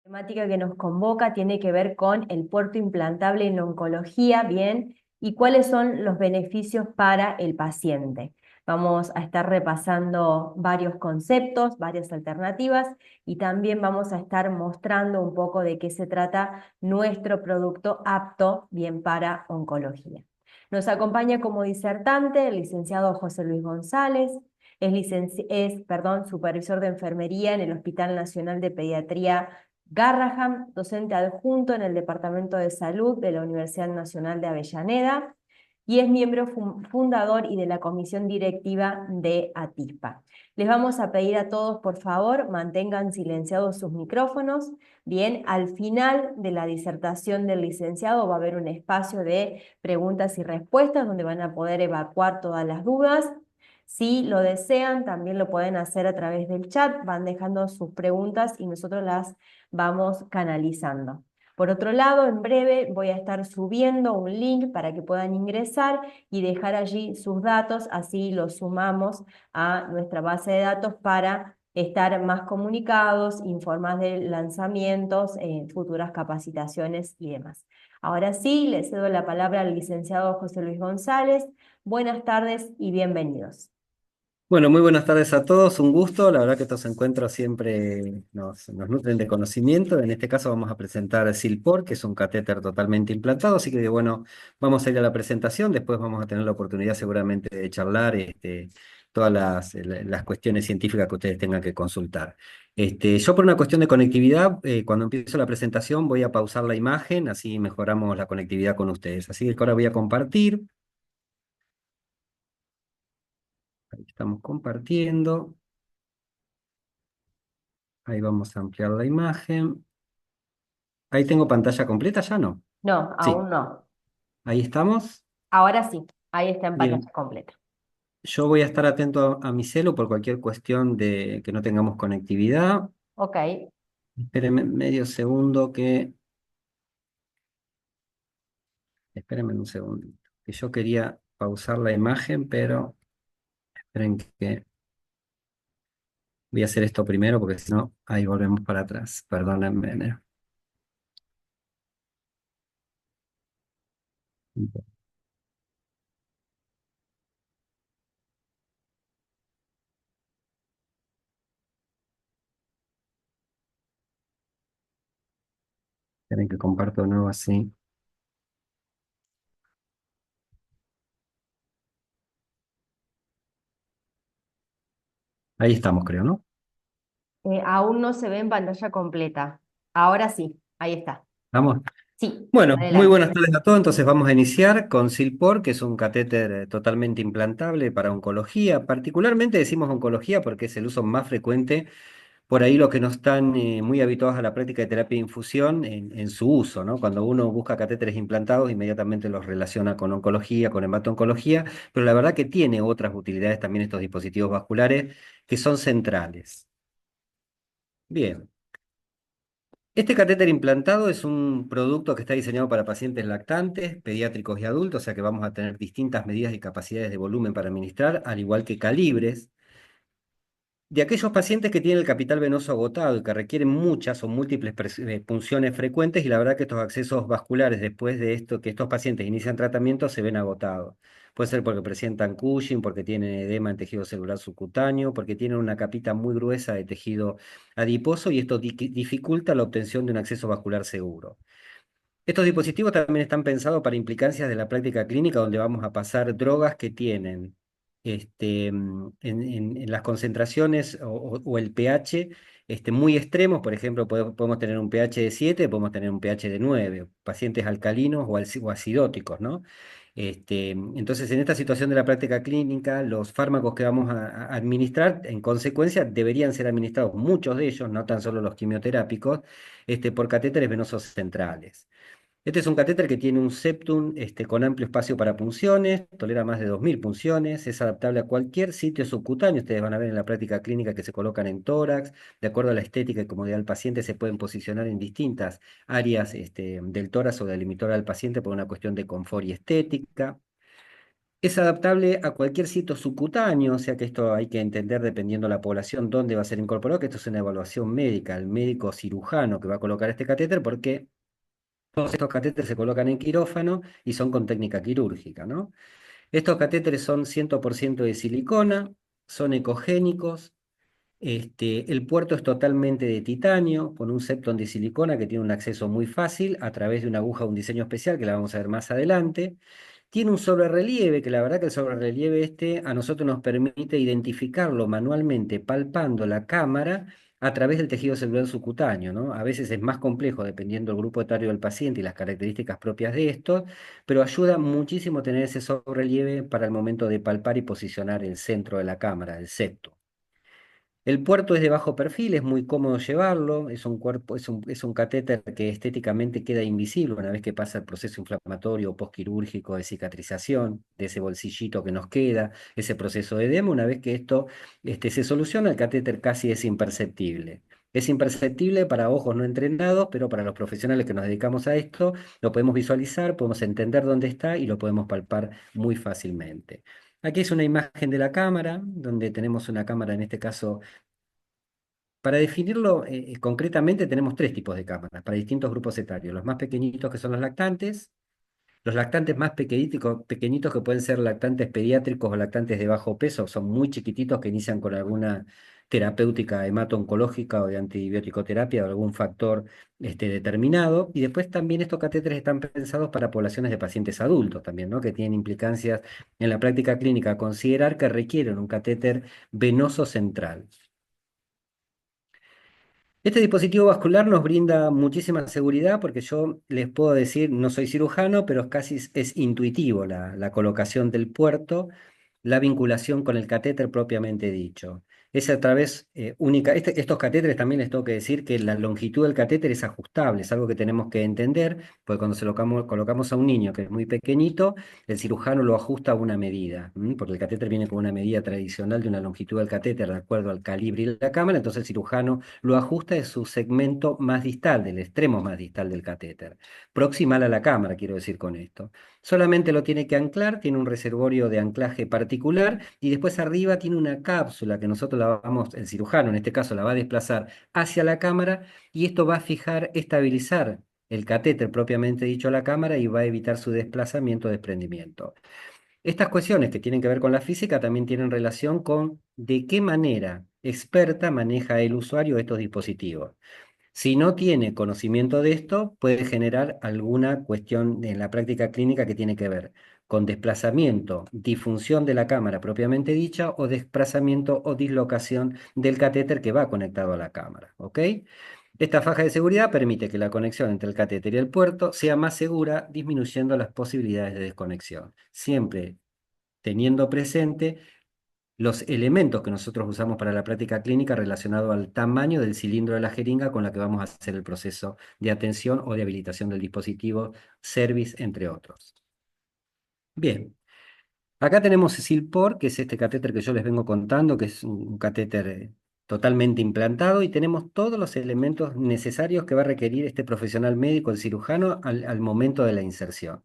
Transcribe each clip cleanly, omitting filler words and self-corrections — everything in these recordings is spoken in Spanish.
Temática que nos convoca tiene que ver con el puerto implantable en oncología, bien, y cuáles son los beneficios para el paciente. Vamos a estar repasando varios conceptos, varias alternativas y también vamos a estar mostrando un poco de qué se trata nuestro producto apto bien para oncología. Nos acompaña como disertante el licenciado José Luis González, supervisor de enfermería en el Hospital Nacional de Pediatría Garraham, docente adjunto en el Departamento de Salud de la Universidad Nacional de Avellaneda y es miembro fundador y de la comisión directiva de ATISPA. Les vamos a pedir a todos, por favor, mantengan silenciados sus micrófonos. Bien, al final de la disertación del licenciado va a haber un espacio de preguntas y respuestas donde van a poder evacuar todas las dudas. Si lo desean, también lo pueden hacer a través del chat, van dejando sus preguntas y nosotros las vamos canalizando. Por otro lado, en breve voy a estar subiendo un link para que puedan ingresar y dejar allí sus datos, así los sumamos a nuestra base de datos para estar más comunicados, informar de lanzamientos, futuras capacitaciones y demás. Ahora sí, le cedo la palabra al licenciado José Luis González. Buenas tardes y bienvenidos. Bueno, muy buenas tardes a todos, un gusto. La verdad que estos encuentros siempre nos nutren de conocimiento. En este caso vamos a presentar Silpor, que es un catéter totalmente implantado, así que bueno, vamos a ir a la presentación, después vamos a tener la oportunidad seguramente de charlar todas las cuestiones científicas que ustedes tengan que consultar. Yo por una cuestión de conectividad, cuando empiezo la presentación voy a pausar la imagen, así mejoramos la conectividad con ustedes. Así que ahora voy a compartir, ahí estamos compartiendo. Ahí vamos a ampliar la imagen. Ahí tengo pantalla completa, ¿ya no? No, Sí, aún no. ahí estamos. Ahora sí, ahí está en pantalla Bien, completa. yo voy a estar atento a mi celu por cualquier cuestión de que no tengamos conectividad. Ok. Espérenme medio segundo Espérenme un segundito. Que yo quería pausar la imagen, pero esperen que voy a hacer esto primero porque si no, ahí volvemos para atrás. Perdónenme. Esperen que comparto de nuevo así. Ahí estamos, creo, ¿no? Aún no se ve en pantalla completa. Ahora sí, ahí está. Vamos. Sí, Bueno, muy adelante. buenas tardes a todos. Entonces vamos a iniciar con Silpor, que es un catéter totalmente implantable para oncología. Particularmente decimos oncología porque es el uso más frecuente por ahí los que no están muy habituados a la práctica de terapia de infusión en su uso, ¿no? Cuando uno busca catéteres implantados, inmediatamente los relaciona con oncología, con hemato-oncología, pero la verdad que tiene otras utilidades también estos dispositivos vasculares que son centrales. Bien. Este catéter implantado es un producto que está diseñado para pacientes lactantes, pediátricos y adultos, o sea que vamos a tener distintas medidas y capacidades de volumen para administrar, al igual que calibres. De aquellos pacientes que tienen el capital venoso agotado y que requieren muchas o múltiples punciones frecuentes, y la verdad que estos accesos vasculares después de esto, que estos pacientes inician tratamiento, se ven agotados. Puede ser porque presentan Cushing, porque tienen edema en tejido celular subcutáneo, porque tienen una capita muy gruesa de tejido adiposo y esto dificulta la obtención de un acceso vascular seguro. Estos dispositivos también están pensados para implicancias de la práctica clínica donde vamos a pasar drogas que tienen en las concentraciones o el pH muy extremos. Por ejemplo, podemos tener un pH de 7, podemos tener un pH de 9, pacientes alcalinos o acidóticos, ¿no? Entonces, en esta situación de la práctica clínica, los fármacos que vamos a administrar, en consecuencia, deberían ser administrados, muchos de ellos, no tan solo los quimioterápicos, por catéteres venosos centrales. Este es un catéter que tiene un septum con amplio espacio para punciones, tolera más de 2000 punciones, es adaptable a cualquier sitio subcutáneo. Ustedes van a ver en la práctica clínica que se colocan en tórax, de acuerdo a la estética y comodidad del paciente, se pueden posicionar en distintas áreas del tórax o del emitorio al paciente por una cuestión de confort y estética. Es adaptable a cualquier sitio subcutáneo, o sea que esto hay que entender dependiendo de la población dónde va a ser incorporado, que esto es una evaluación médica, el médico cirujano que va a colocar este catéter, porque todos estos catéteres se colocan en quirófano y son con técnica quirúrgica, ¿no? Estos catéteres son 100% de silicona, son ecogénicos. El puerto es totalmente de titanio, con un septon de silicona que tiene un acceso muy fácil a través de una aguja de un diseño especial que la vamos a ver más adelante. Tiene un sobrerrelieve, que la verdad que el sobrerelieve este a nosotros nos permite identificarlo manualmente palpando la cámara a través del tejido celular subcutáneo, ¿no? A veces es más complejo dependiendo del grupo etario del paciente y las características propias de estos, pero ayuda muchísimo tener ese sobrerelieve para el momento de palpar y posicionar el centro de la cámara, el septo. El puerto es de bajo perfil, es muy cómodo llevarlo, es un catéter que estéticamente queda invisible una vez que pasa el proceso inflamatorio o postquirúrgico de cicatrización, de ese bolsillito que nos queda, ese proceso de edema. Una vez que esto se soluciona, el catéter casi es imperceptible. Es imperceptible para ojos no entrenados, pero para los profesionales que nos dedicamos a esto, lo podemos visualizar, podemos entender dónde está y lo podemos palpar muy fácilmente. Aquí es una imagen de la cámara, donde tenemos una cámara, en este caso para definirlo concretamente, tenemos tres tipos de cámaras para distintos grupos etarios. Los más pequeñitos que son los lactantes más pequeñitos, pequeñitos que pueden ser lactantes pediátricos o lactantes de bajo peso, son muy chiquititos que inician con alguna terapéutica hemato-oncológica o de antibiótico terapia o algún factor determinado. Y después también estos catéteres están pensados para poblaciones de pacientes adultos también, ¿no? Que tienen implicancias en la práctica clínica a considerar que requieren un catéter venoso central. Este dispositivo vascular nos brinda muchísima seguridad porque yo les puedo decir, no soy cirujano, pero es intuitivo la colocación del puerto, la vinculación con el catéter propiamente dicho. Es a través única. Estos catéteres también les tengo que decir que la longitud del catéter es ajustable, es algo que tenemos que entender, porque cuando colocamos a un niño que es muy pequeñito, el cirujano lo ajusta a una medida, porque el catéter viene con una medida tradicional de una longitud del catéter de acuerdo al calibre y la cámara, entonces el cirujano lo ajusta de su segmento más distal, del extremo más distal del catéter, proximal a la cámara, quiero decir con esto. Solamente lo tiene que anclar, tiene un reservorio de anclaje particular y después arriba tiene una cápsula que nosotros la vamos, el cirujano en este caso la va a desplazar hacia la cámara y esto va a fijar, estabilizar el catéter propiamente dicho a la cámara y va a evitar su desplazamiento o desprendimiento. Estas cuestiones que tienen que ver con la física también tienen relación con de qué manera experta maneja el usuario estos dispositivos. Si no tiene conocimiento de esto, puede generar alguna cuestión en la práctica clínica que tiene que ver con desplazamiento, disfunción de la cámara propiamente dicha o desplazamiento o dislocación del catéter que va conectado a la cámara. ¿Ok? Esta faja de seguridad permite que la conexión entre el catéter y el puerto sea más segura, disminuyendo las posibilidades de desconexión. Siempre teniendo presente los elementos que nosotros usamos para la práctica clínica relacionado al tamaño del cilindro de la jeringa con la que vamos a hacer el proceso de atención o de habilitación del dispositivo, service, entre otros. Bien, acá tenemos Silpor, que es este catéter que yo les vengo contando, que es un catéter totalmente implantado y tenemos todos los elementos necesarios que va a requerir este profesional médico, el cirujano, al momento de la inserción.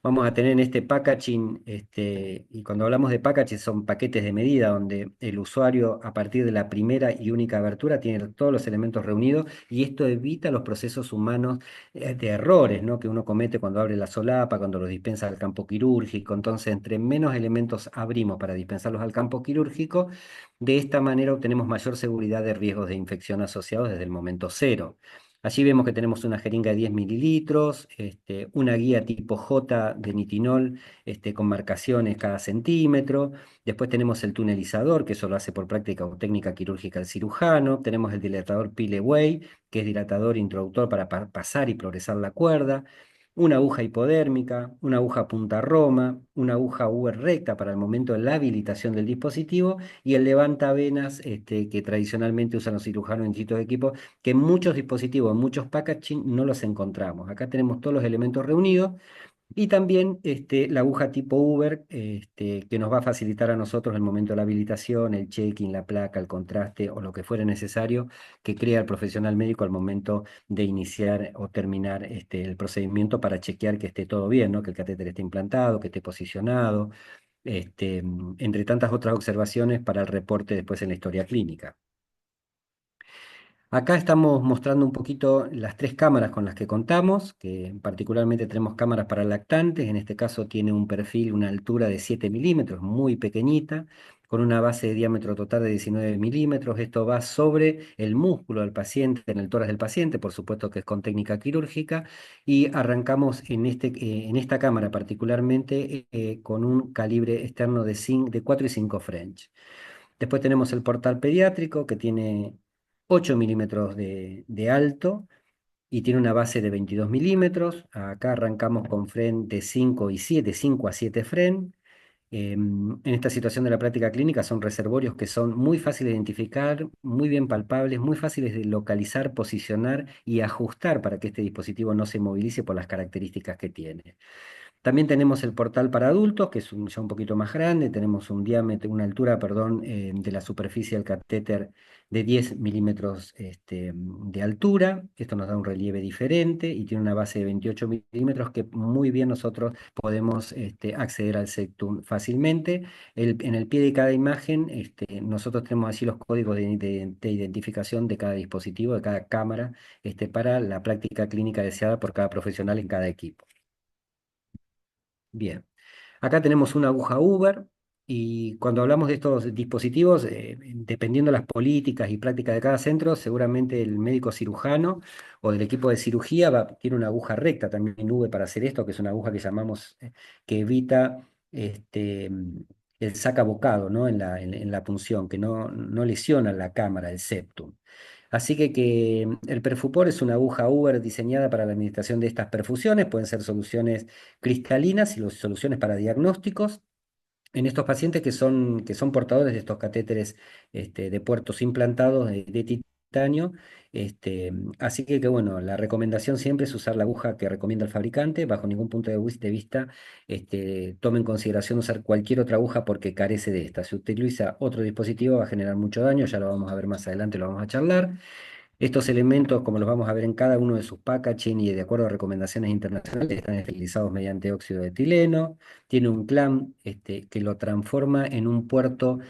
Vamos a tener en este packaging, y cuando hablamos de packaging son paquetes de medida donde el usuario a partir de la primera y única abertura tiene todos los elementos reunidos y esto evita los procesos humanos de errores, ¿no? Que uno comete cuando abre la solapa, cuando los dispensa al campo quirúrgico. Entonces, entre menos elementos abrimos para dispensarlos al campo quirúrgico, de esta manera obtenemos mayor seguridad de riesgos de infección asociados desde el momento cero. Allí vemos que tenemos una jeringa de 10 mililitros, una guía tipo J de nitinol, con marcaciones cada centímetro. Después tenemos el tunelizador, que eso lo hace por práctica o técnica quirúrgica el cirujano. Tenemos el dilatador Pilleway, que es dilatador introductor para pasar y progresar la cuerda. Una aguja hipodérmica, una aguja punta Roma, una aguja Uber recta para el momento de la habilitación del dispositivo y el levantavenas que tradicionalmente usan los cirujanos en distintos equipos que en muchos dispositivos, en muchos packaging no los encontramos. Acá tenemos todos los elementos reunidos y también la aguja tipo Uber que nos va a facilitar a nosotros el momento de la habilitación, el checking, la placa, el contraste o lo que fuera necesario que crea el profesional médico al momento de iniciar o terminar el procedimiento para chequear que esté todo bien, ¿no? Que el catéter esté implantado, que esté posicionado. entre tantas otras observaciones para el reporte después en la historia clínica. Acá estamos mostrando un poquito las tres cámaras con las que contamos, que particularmente tenemos cámaras para lactantes. En este caso tiene un perfil, una altura de 7 milímetros, muy pequeñita, con una base de diámetro total de 19 milímetros. Esto va sobre el músculo del paciente, en el tórax del paciente, por supuesto que es con técnica quirúrgica, y arrancamos en esta cámara particularmente con un calibre externo de 4 y 5 French. Después tenemos el portal pediátrico que tiene 8 milímetros de alto y tiene una base de 22 milímetros. Acá arrancamos con fren de 5 y 7, 5 a 7 fren. En esta situación de la práctica clínica son reservorios que son muy fáciles de identificar, muy bien palpables, muy fáciles de localizar, posicionar y ajustar para que este dispositivo no se movilice por las características que tiene. También tenemos el portal para adultos, que es ya un poquito más grande. Tenemos un diámetro, una altura, perdón, de la superficie del catéter de 10 milímetros de altura. Esto nos da un relieve diferente y tiene una base de 28 milímetros que muy bien nosotros podemos acceder al septum fácilmente. En el pie de cada imagen, nosotros tenemos así los códigos de identificación de cada dispositivo, de cada cámara, para la práctica clínica deseada por cada profesional en cada equipo. Bien, acá tenemos una aguja Uber y cuando hablamos de estos dispositivos, dependiendo de las políticas y prácticas de cada centro, seguramente el médico cirujano o del equipo de cirugía tiene una aguja recta también Uber para hacer esto, que es una aguja que llamamos que evita el sacabocado, ¿no? En la punción, que no lesiona la cámara, el septum. Así que el Perfupor es una aguja Uber diseñada para la administración de estas perfusiones. Pueden ser soluciones cristalinas y soluciones para diagnósticos en estos pacientes que son portadores de estos catéteres de puertos implantados de titanio. Así que, bueno, la recomendación siempre es usar la aguja que recomienda el fabricante. Bajo ningún punto de vista tome en consideración usar cualquier otra aguja porque carece de esta. Si utiliza otro dispositivo va a generar mucho daño, ya lo vamos a ver más adelante, lo vamos a charlar. Estos elementos, como los vamos a ver en cada uno de sus packaging y de acuerdo a recomendaciones internacionales, están esterilizados mediante óxido de etileno. Tiene un clamp que lo transforma en un puerto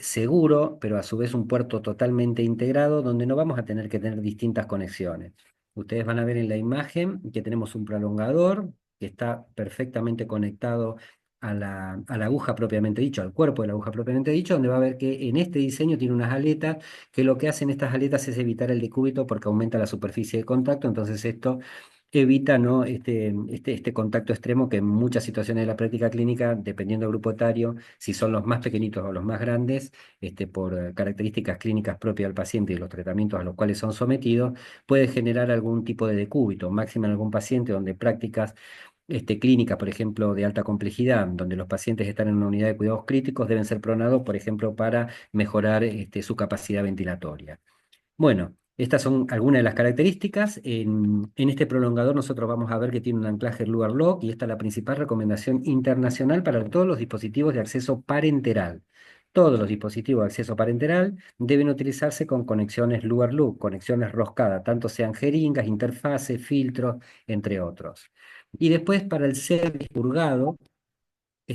seguro, pero a su vez un puerto totalmente integrado, donde no vamos a tener que tener distintas conexiones. Ustedes van a ver en la imagen que tenemos un prolongador que está perfectamente conectado a la aguja propiamente dicho, al cuerpo de la aguja propiamente dicho, donde va a ver que en este diseño tiene unas aletas que lo que hacen estas aletas es evitar el decúbito porque aumenta la superficie de contacto, entonces esto evita, ¿no? este contacto extremo que en muchas situaciones de la práctica clínica, dependiendo del grupo etario, si son los más pequeñitos o los más grandes, por características clínicas propias del paciente y los tratamientos a los cuales son sometidos, puede generar algún tipo de decúbito, máximo en algún paciente donde prácticas clínicas, por ejemplo, de alta complejidad, donde los pacientes están en una unidad de cuidados críticos, deben ser pronados, por ejemplo, para mejorar su capacidad ventilatoria. Bueno, estas son algunas de las características. En este prolongador nosotros vamos a ver que tiene un anclaje Luer Lock y esta es la principal recomendación internacional para todos los dispositivos de acceso parenteral. Todos los dispositivos de acceso parenteral deben utilizarse con conexiones Luer Loop, conexiones roscadas, tanto sean jeringas, interfaces, filtros, entre otros. Y después para el ser purgado,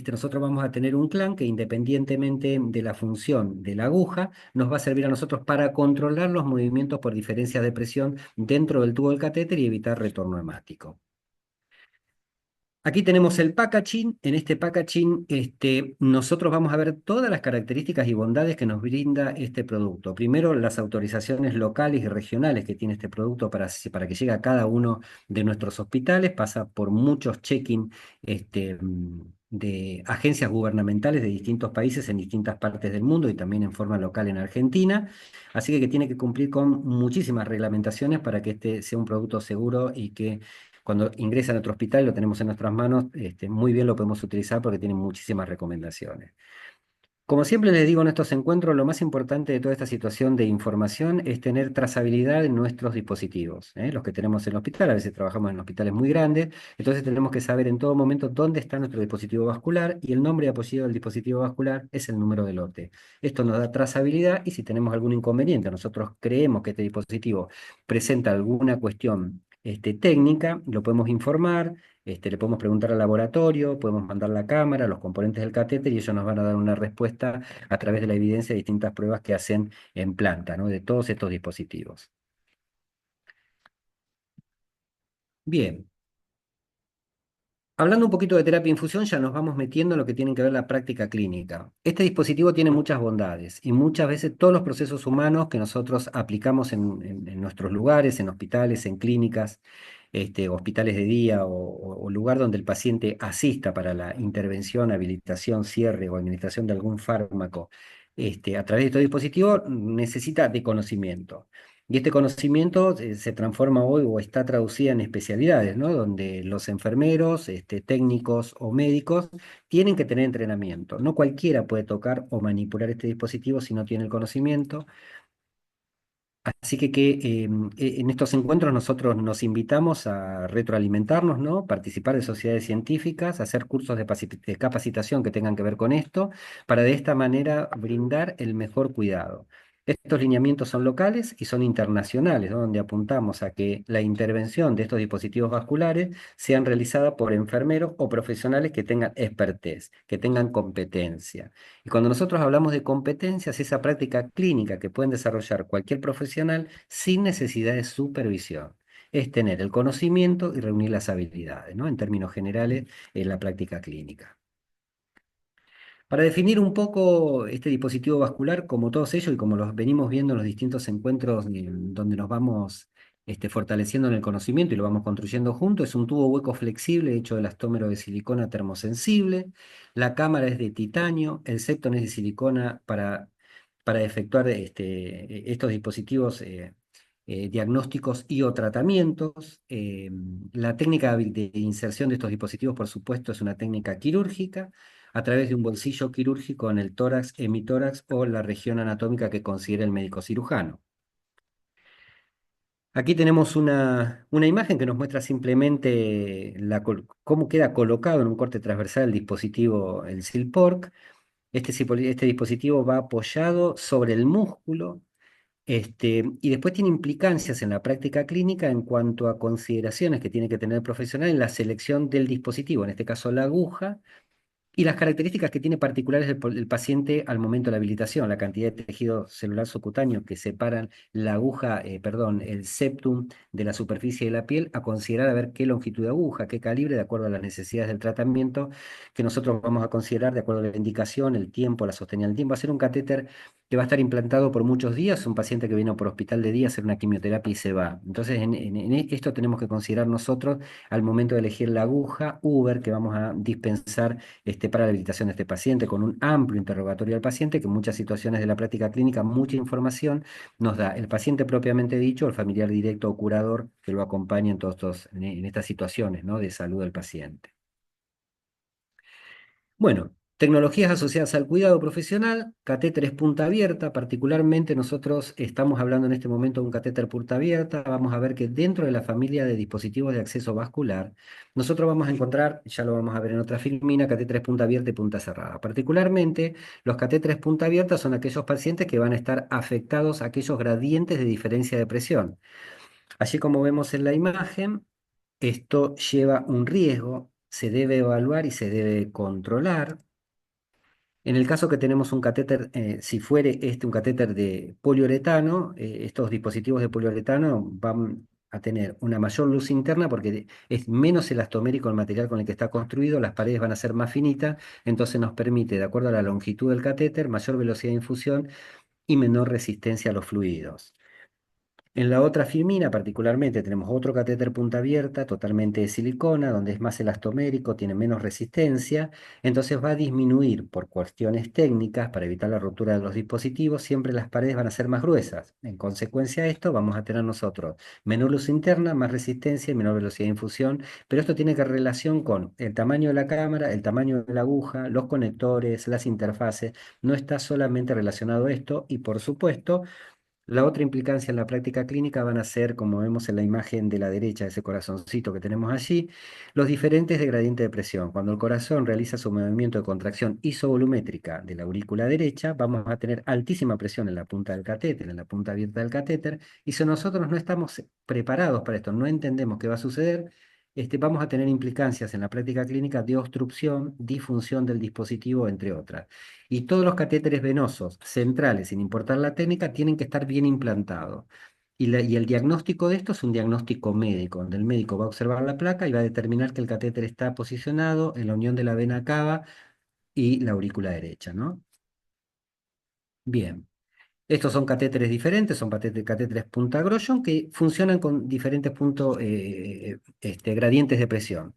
nosotros vamos a tener un clan que independientemente de la función de la aguja, nos va a servir a nosotros para controlar los movimientos por diferencias de presión dentro del tubo del catéter y evitar retorno hemático. Aquí tenemos el packaging. En este packaging nosotros vamos a ver todas las características y bondades que nos brinda este producto. Primero, las autorizaciones locales y regionales que tiene este producto para que llegue a cada uno de nuestros hospitales. Pasa por muchos check-in de agencias gubernamentales de distintos países en distintas partes del mundo y también en forma local en Argentina. Así que tiene que cumplir con muchísimas reglamentaciones para que este sea un producto seguro y que cuando ingresa a nuestro hospital y lo tenemos en nuestras manos, muy bien lo podemos utilizar porque tiene muchísimas recomendaciones. Como siempre les digo en estos encuentros, lo más importante de toda esta situación de información es tener trazabilidad en nuestros dispositivos, ¿eh? Los que tenemos en el hospital, a veces trabajamos en hospitales muy grandes, entonces tenemos que saber en todo momento dónde está nuestro dispositivo vascular y el nombre y apellido del dispositivo vascular es el número de lote. Esto nos da trazabilidad y si tenemos algún inconveniente, nosotros creemos que este dispositivo presenta alguna cuestión técnica, lo podemos informar, le podemos preguntar al laboratorio, podemos mandar la cámara, los componentes del catéter y ellos nos van a dar una respuesta a través de la evidencia de distintas pruebas que hacen en planta, ¿no? De todos estos dispositivos. Bien. Hablando un poquito de terapia infusión, ya nos vamos metiendo en lo que tiene que ver la práctica clínica. Este dispositivo tiene muchas bondades y muchas veces todos los procesos humanos que nosotros aplicamos en nuestros lugares, en hospitales, en clínicas, hospitales de día o lugar donde el paciente asista para la intervención, habilitación, cierre o administración de algún fármaco, a través de estos dispositivos, necesita de conocimiento. Y este conocimiento se transforma hoy o está traducida en especialidades, ¿no? Donde los enfermeros, técnicos o médicos tienen que tener entrenamiento. No cualquiera puede tocar o manipular este dispositivo si no tiene el conocimiento. Así que en estos encuentros nosotros nos invitamos a retroalimentarnos, ¿no? Participar de sociedades científicas, hacer cursos de capacitación que tengan que ver con esto, para de esta manera brindar el mejor cuidado. Estos lineamientos son locales y son internacionales, ¿no? Donde apuntamos a que la intervención de estos dispositivos vasculares sean realizadas por enfermeros o profesionales que tengan expertise, que tengan competencia. Y cuando nosotros hablamos de competencias, esa práctica clínica que pueden desarrollar cualquier profesional sin necesidad de supervisión. Es tener el conocimiento y reunir las habilidades, ¿no? En términos generales, en la práctica clínica. Para definir un poco este dispositivo vascular, como todos ellos y como los venimos viendo en los distintos encuentros donde nos vamos fortaleciendo en el conocimiento y lo vamos construyendo juntos, es un tubo hueco flexible hecho de elastómero de silicona termosensible. La cámara es de titanio, el septum es de silicona para efectuar estos dispositivos diagnósticos y o tratamientos. La técnica de inserción de estos dispositivos, por supuesto, es una técnica quirúrgica a través de un bolsillo quirúrgico en el tórax, hemitórax o la región anatómica que considere el médico cirujano. Aquí tenemos una imagen que nos muestra simplemente cómo queda colocado en un corte transversal el dispositivo, el SILPORC. Este dispositivo va apoyado sobre el músculo, y después tiene implicancias en la práctica clínica en cuanto a consideraciones que tiene que tener el profesional en la selección del dispositivo, en este caso la aguja, y las características que tiene particulares el paciente al momento de la habilitación, la cantidad de tejido celular subcutáneo que separan la aguja, perdón, el septum de la superficie de la piel, a considerar a ver qué longitud de aguja, qué calibre, de acuerdo a las necesidades del tratamiento que nosotros vamos a considerar, de acuerdo a la indicación, el tiempo, la sostenibilidad del tiempo. Va a ser un catéter que va a estar implantado por muchos días, un paciente que vino por hospital de día a hacer una quimioterapia y se va. Entonces, en esto tenemos que considerar nosotros al momento de elegir la aguja Uber que vamos a dispensar para la habilitación de este paciente, con un amplio interrogatorio al paciente, que en muchas situaciones de la práctica clínica, mucha información nos da el paciente propiamente dicho, el familiar directo o curador que lo acompaña en en estas situaciones, ¿no? De salud del paciente. Bueno, tecnologías asociadas al cuidado profesional, catéteres punta abierta, particularmente nosotros estamos hablando en este momento de un catéter punta abierta. Vamos a ver que dentro de la familia de dispositivos de acceso vascular, nosotros vamos a encontrar, ya lo vamos a ver en otra filmina, catéteres punta abierta y punta cerrada. Particularmente, los catéteres punta abierta son aquellos pacientes que van a estar afectados a aquellos gradientes de diferencia de presión. Así como vemos en la imagen, esto lleva un riesgo, se debe evaluar y se debe controlar. En el caso que tenemos un catéter, si fuere un catéter de poliuretano, estos dispositivos de poliuretano van a tener una mayor luz interna porque es menos elastomérico el material con el que está construido, las paredes van a ser más finitas, entonces nos permite, de acuerdo a la longitud del catéter, mayor velocidad de infusión y menor resistencia a los fluidos. En la otra filmina, particularmente, tenemos otro catéter punta abierta, totalmente de silicona, donde es más elastomérico, tiene menos resistencia, entonces va a disminuir por cuestiones técnicas, para evitar la rotura de los dispositivos, siempre las paredes van a ser más gruesas. En consecuencia de esto, vamos a tener nosotros menor luz interna, más resistencia y menor velocidad de infusión, pero esto tiene que relación con el tamaño de la cámara, el tamaño de la aguja, los conectores, las interfaces, no está solamente relacionado a esto, y por supuesto, La otra implicancia en la práctica clínica van a ser, como vemos en la imagen de la derecha, ese corazoncito que tenemos allí, los diferentes de gradiente de presión. Cuando el corazón realiza su movimiento de contracción isovolumétrica de la aurícula derecha, vamos a tener altísima presión en la punta del catéter, en la punta abierta del catéter, y si nosotros no estamos preparados para esto, no entendemos qué va a suceder, vamos a tener implicancias en la práctica clínica de obstrucción, disfunción del dispositivo, entre otras. Y todos los catéteres venosos centrales, sin importar la técnica, tienen que estar bien implantados. Y el diagnóstico de esto es un diagnóstico médico, donde el médico va a observar la placa y va a determinar que el catéter está posicionado en la unión de la vena cava y la aurícula derecha, ¿no? Bien. Estos son catéteres diferentes, son catéteres punta Grosjean que funcionan con diferentes puntos, gradientes de presión.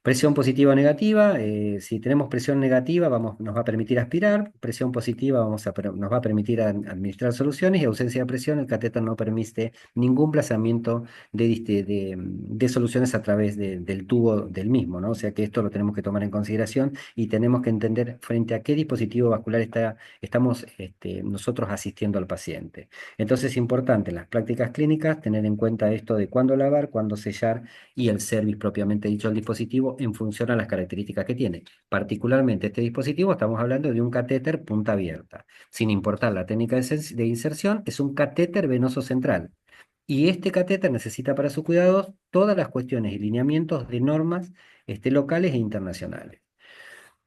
Presión positiva o negativa, si tenemos presión negativa nos va a permitir aspirar, presión positiva nos va a permitir administrar soluciones y ausencia de presión, el catéter no permite ningún plazamiento de soluciones a través del tubo del mismo, ¿no? O sea que esto lo tenemos que tomar en consideración y tenemos que entender frente a qué dispositivo vascular estamos nosotros asistiendo al paciente. Entonces es importante en las prácticas clínicas tener en cuenta esto de cuándo lavar, cuándo sellar y el service propiamente dicho del dispositivo en función a las características que tiene. Particularmente este dispositivo estamos hablando de un catéter punta abierta. Sin importar la técnica de inserción, es un catéter venoso central. Y este catéter necesita para sus cuidados todas las cuestiones y lineamientos de normas locales e internacionales.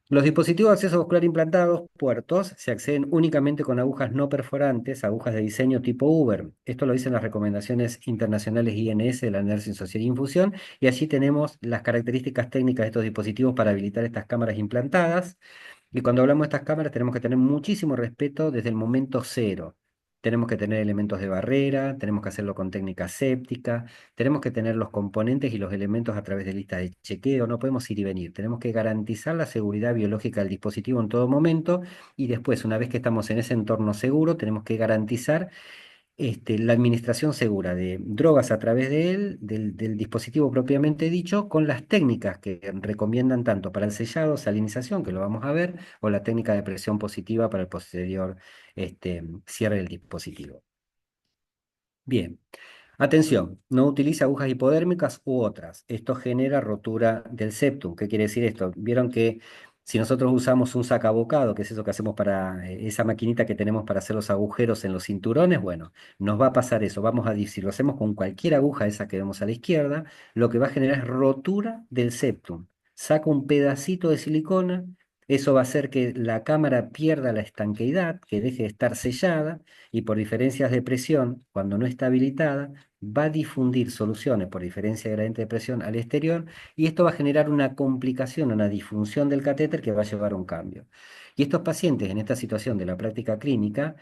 Los dispositivos de acceso vascular implantados, puertos, se acceden únicamente con agujas no perforantes, agujas de diseño tipo Uber. Esto lo dicen las recomendaciones internacionales INS de la Nursing Society Infusión, y allí tenemos las características técnicas de estos dispositivos para habilitar estas cámaras implantadas. Y cuando hablamos de estas cámaras tenemos que tener muchísimo respeto desde el momento cero. Tenemos que tener elementos de barrera, tenemos que hacerlo con técnica séptica, tenemos que tener los componentes y los elementos a través de listas de chequeo, no podemos ir y venir. Tenemos que garantizar la seguridad biológica del dispositivo en todo momento y después, una vez que estamos en ese entorno seguro, tenemos que garantizar la administración segura de drogas a través de él, del dispositivo propiamente dicho, con las técnicas que recomiendan tanto para el sellado, salinización, que lo vamos a ver, o la técnica de presión positiva para el posterior cierre del dispositivo. Bien. Atención, no utilice agujas hipodérmicas u otras. Esto genera rotura del septum. ¿Qué quiere decir esto? Vieron que si nosotros usamos un sacabocado, que es eso que hacemos para esa maquinita que tenemos para hacer los agujeros en los cinturones, bueno, nos va a pasar eso. Si lo hacemos con cualquier aguja, esa que vemos a la izquierda, lo que va a generar es rotura del septum. Saca un pedacito de silicona, eso va a hacer que la cámara pierda la estanqueidad, que deje de estar sellada y por diferencias de presión, cuando no está habilitada, va a difundir soluciones por diferencia de gradiente de presión al exterior y esto va a generar una complicación, una disfunción del catéter que va a llevar a un cambio. Y estos pacientes en esta situación de la práctica clínica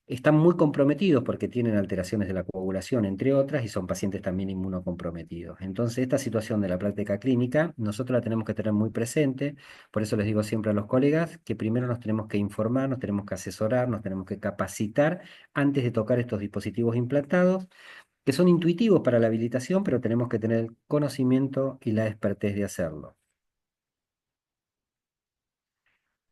están muy comprometidos porque tienen alteraciones de la coagulación, entre otras, y son pacientes también inmunocomprometidos. Entonces, esta situación de la práctica clínica, nosotros la tenemos que tener muy presente, por eso les digo siempre a los colegas que primero nos tenemos que informar, nos tenemos que asesorar, nos tenemos que capacitar antes de tocar estos dispositivos implantados, que son intuitivos para la habilitación, pero tenemos que tener el conocimiento y la expertez de hacerlo.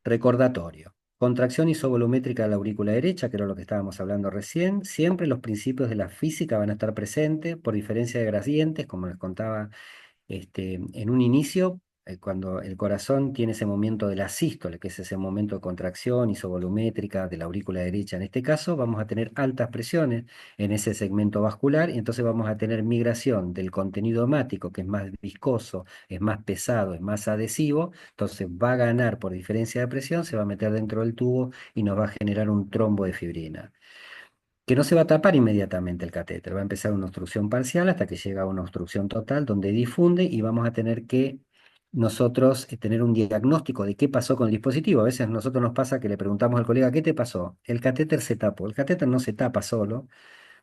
Recordatorio. Contracción isovolumétrica de la aurícula derecha, que era lo que estábamos hablando recién. Siempre los principios de la física van a estar presentes por diferencia de gradientes, como les contaba en un inicio, cuando el corazón tiene ese momento de la sístole, que es ese momento de contracción isovolumétrica de la aurícula derecha, en este caso, vamos a tener altas presiones en ese segmento vascular y entonces vamos a tener migración del contenido hemático, que es más viscoso, es más pesado, es más adhesivo, entonces va a ganar por diferencia de presión, se va a meter dentro del tubo y nos va a generar un trombo de fibrina que no se va a tapar inmediatamente el catéter, va a empezar una obstrucción parcial hasta que llega a una obstrucción total donde difunde y vamos a tener que nosotros tener un diagnóstico de qué pasó con el dispositivo. A veces a nosotros nos pasa que le preguntamos al colega, ¿qué te pasó? El catéter se tapó. El catéter no se tapa solo.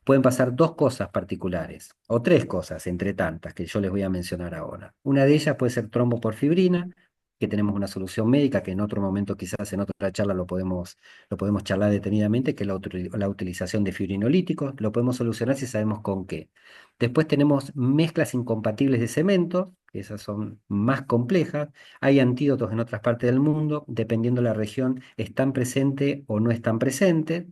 Pueden pasar dos cosas particulares, o tres cosas entre tantas que yo les voy a mencionar ahora. Una de ellas puede ser tromboporfibrina, que tenemos una solución médica que en otro momento, quizás en otra charla lo podemos charlar detenidamente, que es la utilización de fibrinolíticos. Lo podemos solucionar si sabemos con qué. Después tenemos mezclas incompatibles de cemento, que esas son más complejas. Hay antídotos en otras partes del mundo, dependiendo de la región, están presentes o no están presentes.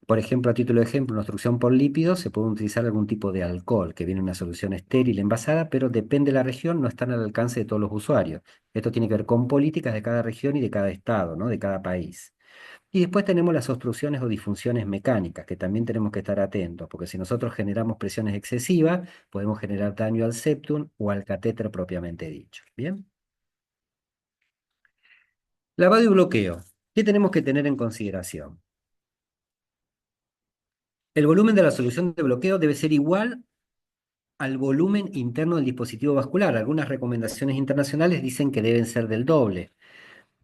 Por ejemplo, a título de ejemplo, en obstrucción por lípidos se puede utilizar algún tipo de alcohol que viene en una solución estéril envasada, pero depende de la región, no están al alcance de todos los usuarios. Esto tiene que ver con políticas de cada región y de cada estado, ¿no? De cada país. Y después tenemos las obstrucciones o disfunciones mecánicas, que también tenemos que estar atentos, porque si nosotros generamos presiones excesivas, podemos generar daño al septum o al catéter propiamente dicho. ¿Bien? Lavado y bloqueo. ¿Qué tenemos que tener en consideración? El volumen de la solución de bloqueo debe ser igual al volumen interno del dispositivo vascular. Algunas recomendaciones internacionales dicen que deben ser del doble.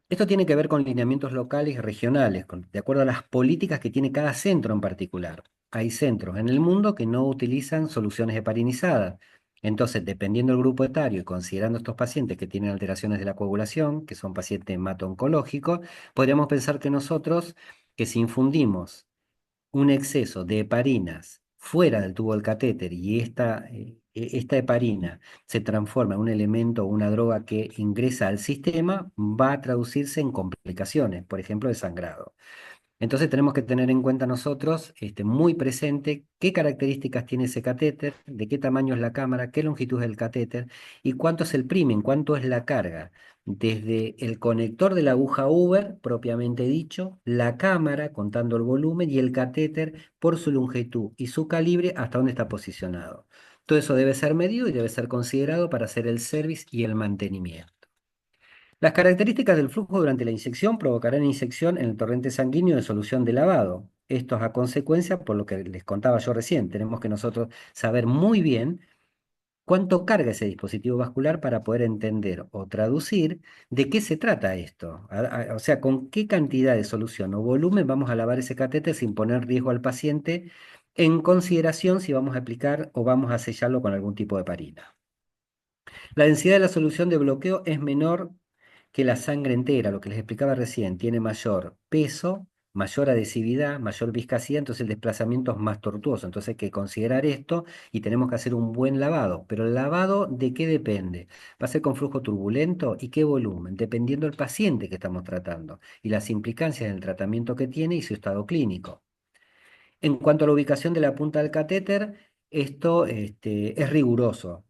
Esto tiene que ver con lineamientos locales y regionales, de acuerdo a las políticas que tiene cada centro en particular. Hay centros en el mundo que no utilizan soluciones heparinizadas. Entonces, dependiendo del grupo etario y considerando estos pacientes que tienen alteraciones de la coagulación, que son pacientes hemato-oncológicos, podríamos pensar que nosotros, que si infundimos un exceso de heparinas fuera del tubo del catéter y esta heparina se transforma en un elemento o una droga que ingresa al sistema, va a traducirse en complicaciones, por ejemplo, de sangrado. Entonces tenemos que tener en cuenta nosotros muy presente qué características tiene ese catéter, de qué tamaño es la cámara, qué longitud es el catéter y cuánto es el primen, cuánto es la carga. Desde el conector de la aguja Uber, propiamente dicho, la cámara contando el volumen y el catéter por su longitud y su calibre hasta dónde está posicionado. Todo eso debe ser medido y debe ser considerado para hacer el service y el mantenimiento. Las características del flujo durante la inyección provocarán inyección en el torrente sanguíneo de solución de lavado. Esto es a consecuencia, por lo que les contaba yo recién, tenemos que nosotros saber muy bien cuánto carga ese dispositivo vascular para poder entender o traducir de qué se trata esto. O sea, con qué cantidad de solución o volumen vamos a lavar ese catéter sin poner riesgo al paciente en consideración si vamos a aplicar o vamos a sellarlo con algún tipo de parina. La densidad de la solución de bloqueo es menor que la sangre entera, lo que les explicaba recién, tiene mayor peso, mayor adhesividad, mayor viscosidad, entonces el desplazamiento es más tortuoso. Entonces hay que considerar esto y tenemos que hacer un buen lavado. Pero el lavado, ¿de qué depende? ¿Va a ser con flujo turbulento y qué volumen? Dependiendo del paciente que estamos tratando y las implicancias del tratamiento que tiene y su estado clínico. En cuanto a la ubicación de la punta del catéter, esto es riguroso.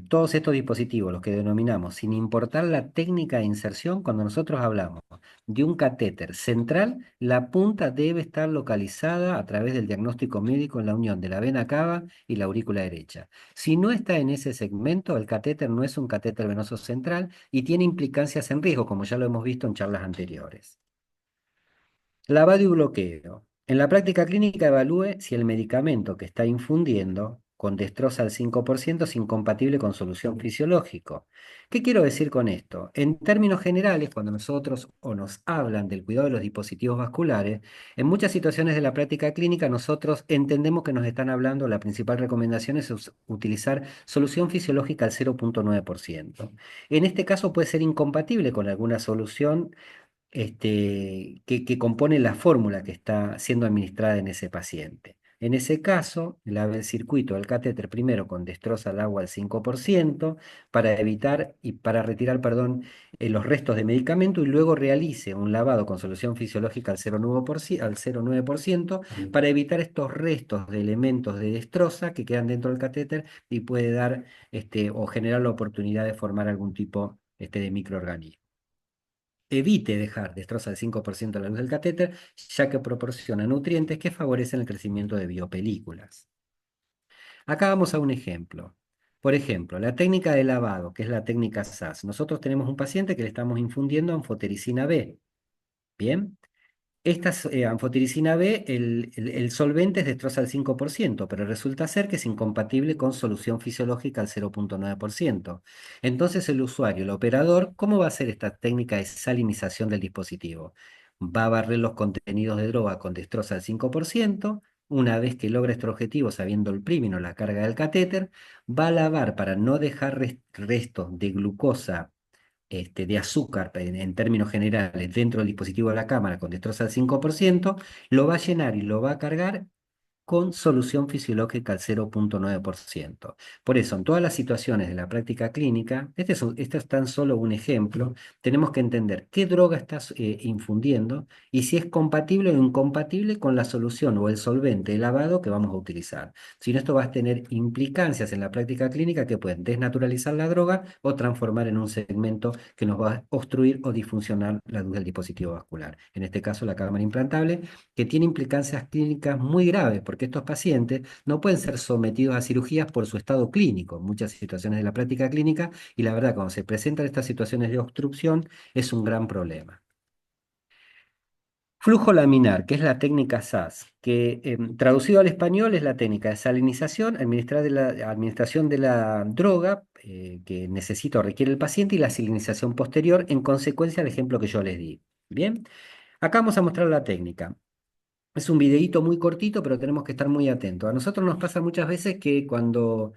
Todos estos dispositivos, los que denominamos, sin importar la técnica de inserción, cuando nosotros hablamos de un catéter central, la punta debe estar localizada a través del diagnóstico médico en la unión de la vena cava y la aurícula derecha. Si no está en ese segmento, el catéter no es un catéter venoso central y tiene implicancias en riesgo, como ya lo hemos visto en charlas anteriores. Lavado y bloqueo. En la práctica clínica evalúe si el medicamento que está infundiendo con destroza al 5% es incompatible con solución fisiológico. ¿Qué quiero decir con esto? En términos generales, cuando nosotros o nos hablan del cuidado de los dispositivos vasculares, en muchas situaciones de la práctica clínica nosotros entendemos que nos están hablando, la principal recomendación es utilizar solución fisiológica al 0,9%. En este caso puede ser incompatible con alguna solución que compone la fórmula que está siendo administrada en ese paciente. En ese caso, el circuito del catéter primero con destroza el agua al 5% para evitar y para retirar, perdón, los restos de medicamento y luego realice un lavado con solución fisiológica al 0,9% para evitar estos restos de elementos de destroza que quedan dentro del catéter y puede dar o generar la oportunidad de formar algún tipo de microorganismo. Evite dejar destroza el 5% a la luz del catéter, ya que proporciona nutrientes que favorecen el crecimiento de biopelículas. Acá vamos a un ejemplo. Por ejemplo, la técnica de lavado, que es la técnica SAS. Nosotros tenemos un paciente que le estamos infundiendo anfotericina B. Bien. Esta anfotericina B, el solvente es destroza al 5%, pero resulta ser que es incompatible con solución fisiológica al 0,9%. Entonces el usuario, el operador, ¿cómo va a hacer esta técnica de salinización del dispositivo? Va a barrer los contenidos de droga con destroza al 5%. Una vez que logra este objetivo, sabiendo el prímino, la carga del catéter, va a lavar para no dejar restos de glucosa de azúcar en términos generales dentro del dispositivo de la cámara con destroza al 5%, lo va a llenar y lo va a cargar con solución fisiológica al 0,9%. Por eso, en todas las situaciones de la práctica clínica, este es tan solo un ejemplo, tenemos que entender qué droga estás infundiendo y si es compatible o incompatible con la solución o el solvente, el lavado que vamos a utilizar. Si no, esto va a tener implicancias en la práctica clínica que pueden desnaturalizar la droga o transformar en un segmento que nos va a obstruir o disfuncionar la luz del dispositivo vascular. En este caso, la cámara implantable, que tiene implicancias clínicas muy graves, porque estos pacientes no pueden ser sometidos a cirugías por su estado clínico, en muchas situaciones de la práctica clínica, y la verdad, cuando se presentan estas situaciones de obstrucción, es un gran problema. Flujo laminar, que es la técnica SAS, que traducido al español es la técnica de salinización, administración de la droga que necesita o requiere el paciente y la salinización posterior en consecuencia del ejemplo que yo les di. Bien, acá vamos a mostrar la técnica. Es un videíto muy cortito, pero tenemos que estar muy atentos. A nosotros nos pasa muchas veces que cuando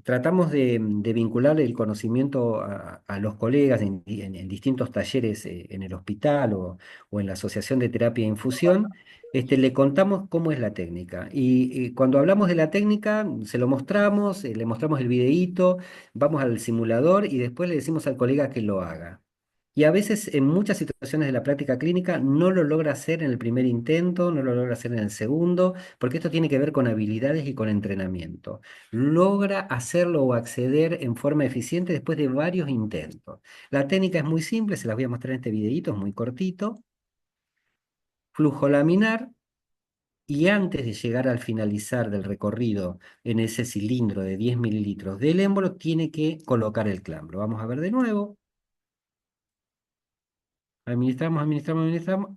tratamos de vincular el conocimiento a los colegas en distintos talleres en el hospital o en la Asociación de Terapia e Infusión, le contamos cómo es la técnica. Y cuando hablamos de la técnica, se lo mostramos, le mostramos el videíto, vamos al simulador y después le decimos al colega que lo haga. Y a veces en muchas situaciones de la práctica clínica no lo logra hacer en el primer intento, no lo logra hacer en el segundo, porque esto tiene que ver con habilidades y con entrenamiento. Logra hacerlo o acceder en forma eficiente después de varios intentos. La técnica es muy simple, se las voy a mostrar en este videito, es muy cortito. Flujo laminar. Y antes de llegar al finalizar del recorrido en ese cilindro de 10 mililitros del émbolo, tiene que colocar el clambro. Vamos a ver de nuevo. Administramos.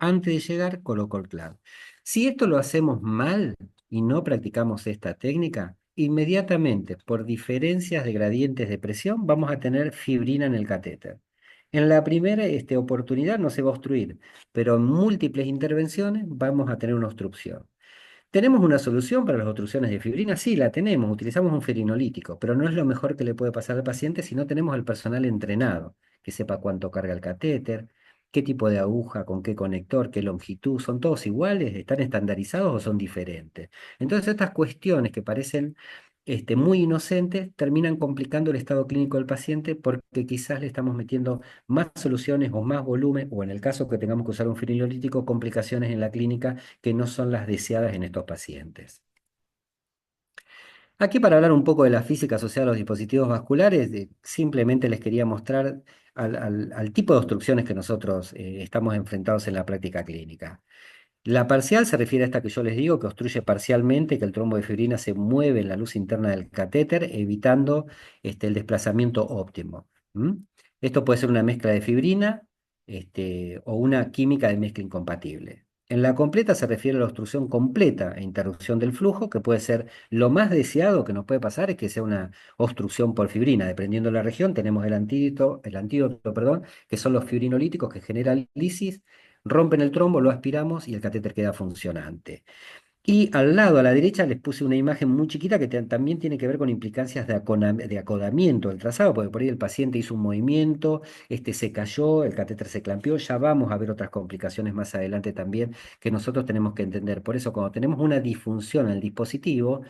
Antes de llegar, coloco el clavo. Si esto lo hacemos mal y no practicamos esta técnica, inmediatamente, por diferencias de gradientes de presión, vamos a tener fibrina en el catéter. En la primera oportunidad no se va a obstruir, pero en múltiples intervenciones vamos a tener una obstrucción. ¿Tenemos una solución para las obstrucciones de fibrina? Sí, la tenemos. Utilizamos un fibrinolítico, pero no es lo mejor que le puede pasar al paciente si no tenemos al personal entrenado, que sepa cuánto carga el catéter, qué tipo de aguja, con qué conector, qué longitud. ¿Son todos iguales? ¿Están estandarizados o son diferentes? Entonces, estas cuestiones que parecen muy inocentes terminan complicando el estado clínico del paciente porque quizás le estamos metiendo más soluciones o más volumen, o en el caso que tengamos que usar un fibrinolítico, complicaciones en la clínica que no son las deseadas en estos pacientes. Aquí para hablar un poco de la física asociada a los dispositivos vasculares, simplemente les quería mostrar al tipo de obstrucciones que nosotros estamos enfrentados en la práctica clínica. La parcial se refiere a esta que yo les digo, que obstruye parcialmente, que el trombo de fibrina se mueve en la luz interna del catéter, evitando el desplazamiento óptimo. ¿M? Esto puede ser una mezcla de fibrina o una química de mezcla incompatible. En la completa se refiere a la obstrucción completa e interrupción del flujo, que puede ser lo más deseado que nos puede pasar, es que sea una obstrucción por fibrina. Dependiendo de la región, tenemos el antídoto, perdón, que son los fibrinolíticos que generan lisis, rompen el trombo, lo aspiramos y el catéter queda funcionante. Y al lado, a la derecha, les puse una imagen muy chiquita que también tiene que ver con implicancias de acodamiento del trazado, porque por ahí el paciente hizo un movimiento, se cayó, el catéter se clampeó, ya vamos a ver otras complicaciones más adelante también que nosotros tenemos que entender. Por eso, cuando tenemos una disfunción en el dispositivo,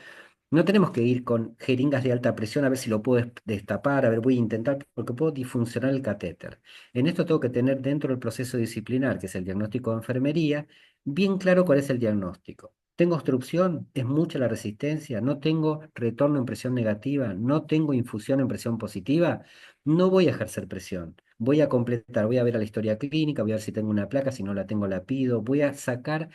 no tenemos que ir con jeringas de alta presión a ver si lo puedo destapar, a ver, voy a intentar, porque puedo disfuncionar el catéter. En esto tengo que tener dentro del proceso disciplinar, que es el diagnóstico de enfermería, bien claro cuál es el diagnóstico. ¿Tengo obstrucción? ¿Es mucha la resistencia? ¿No tengo retorno en presión negativa? ¿No tengo infusión en presión positiva? No voy a ejercer presión. Voy a completar, voy a ver a la historia clínica, voy a ver si tengo una placa, si no la tengo la pido, voy a sacar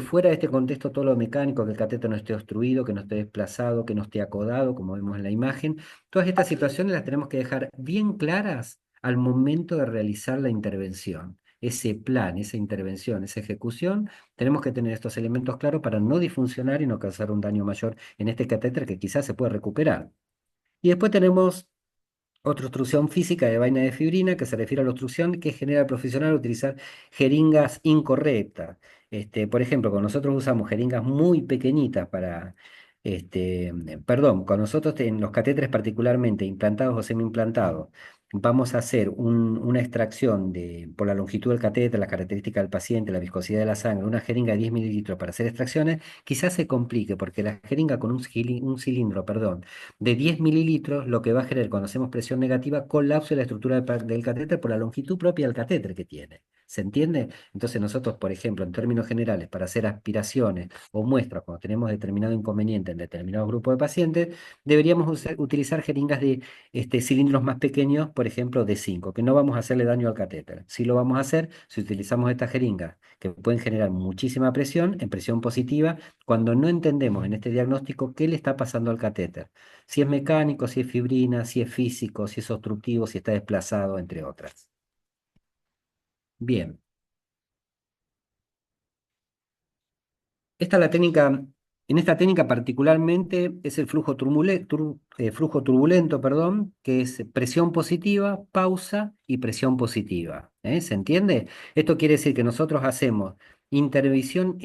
fuera de este contexto todo lo mecánico, que el catéter no esté obstruido, que no esté desplazado, que no esté acodado, como vemos en la imagen. Todas estas situaciones las tenemos que dejar bien claras al momento de realizar la intervención. Ese plan, esa intervención, esa ejecución, tenemos que tener estos elementos claros para no disfuncionar y no causar un daño mayor en este catéter que quizás se puede recuperar. Y después tenemos otra obstrucción física de vaina de fibrina, que se refiere a la obstrucción que genera el profesional al utilizar jeringas incorrectas. Por ejemplo, cuando nosotros usamos jeringas muy pequeñitas perdón, con nosotros en los catéteres particularmente implantados o semi-implantados, vamos a hacer una extracción por la longitud del catéter, las características del paciente, la viscosidad de la sangre, una jeringa de 10 mililitros para hacer extracciones, quizás se complique porque la jeringa con un cilindro, perdón, de 10 mililitros, lo que va a generar cuando hacemos presión negativa, colapso de la estructura del catéter por la longitud propia del catéter que tiene. ¿Se entiende? Entonces nosotros, por ejemplo, en términos generales, para hacer aspiraciones o muestras cuando tenemos determinado inconveniente en determinado grupo de pacientes, deberíamos utilizar jeringas de cilindros más pequeños, por ejemplo, de 5 que no vamos a hacerle daño al catéter. Sí lo vamos a hacer si utilizamos estas jeringas, que pueden generar muchísima presión, en presión positiva, cuando no entendemos en este diagnóstico qué le está pasando al catéter. Si es mecánico, si es fibrina, si es físico, si es obstructivo, si está desplazado, entre otras. Bien. Esta es la técnica, en esta técnica particularmente es el flujo turbulento, perdón, que es presión positiva, pausa y presión positiva. ¿Se entiende? Esto quiere decir que nosotros hacemos intervención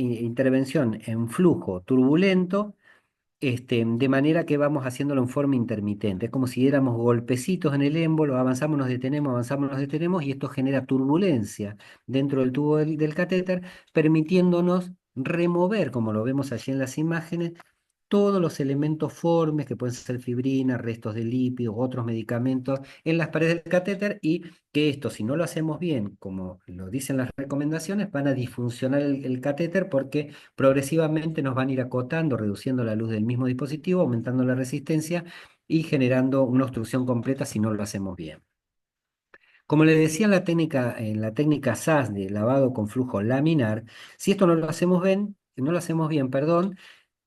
en flujo turbulento, de manera que vamos haciéndolo en forma intermitente. Es como si diéramos golpecitos en el émbolo, avanzamos, nos detenemos, y esto genera turbulencia dentro del tubo del catéter, permitiéndonos remover, como lo vemos allí en las imágenes, todos los elementos formes que pueden ser fibrina, restos de lípidos, otros medicamentos en las paredes del catéter, y que esto, si no lo hacemos bien, como lo dicen las recomendaciones, van a disfuncionar el catéter porque progresivamente nos van a ir acotando, reduciendo la luz del mismo dispositivo, aumentando la resistencia y generando una obstrucción completa si no lo hacemos bien. Como le decía en la técnica SAS de lavado con flujo laminar, si esto no lo hacemos bien, perdón,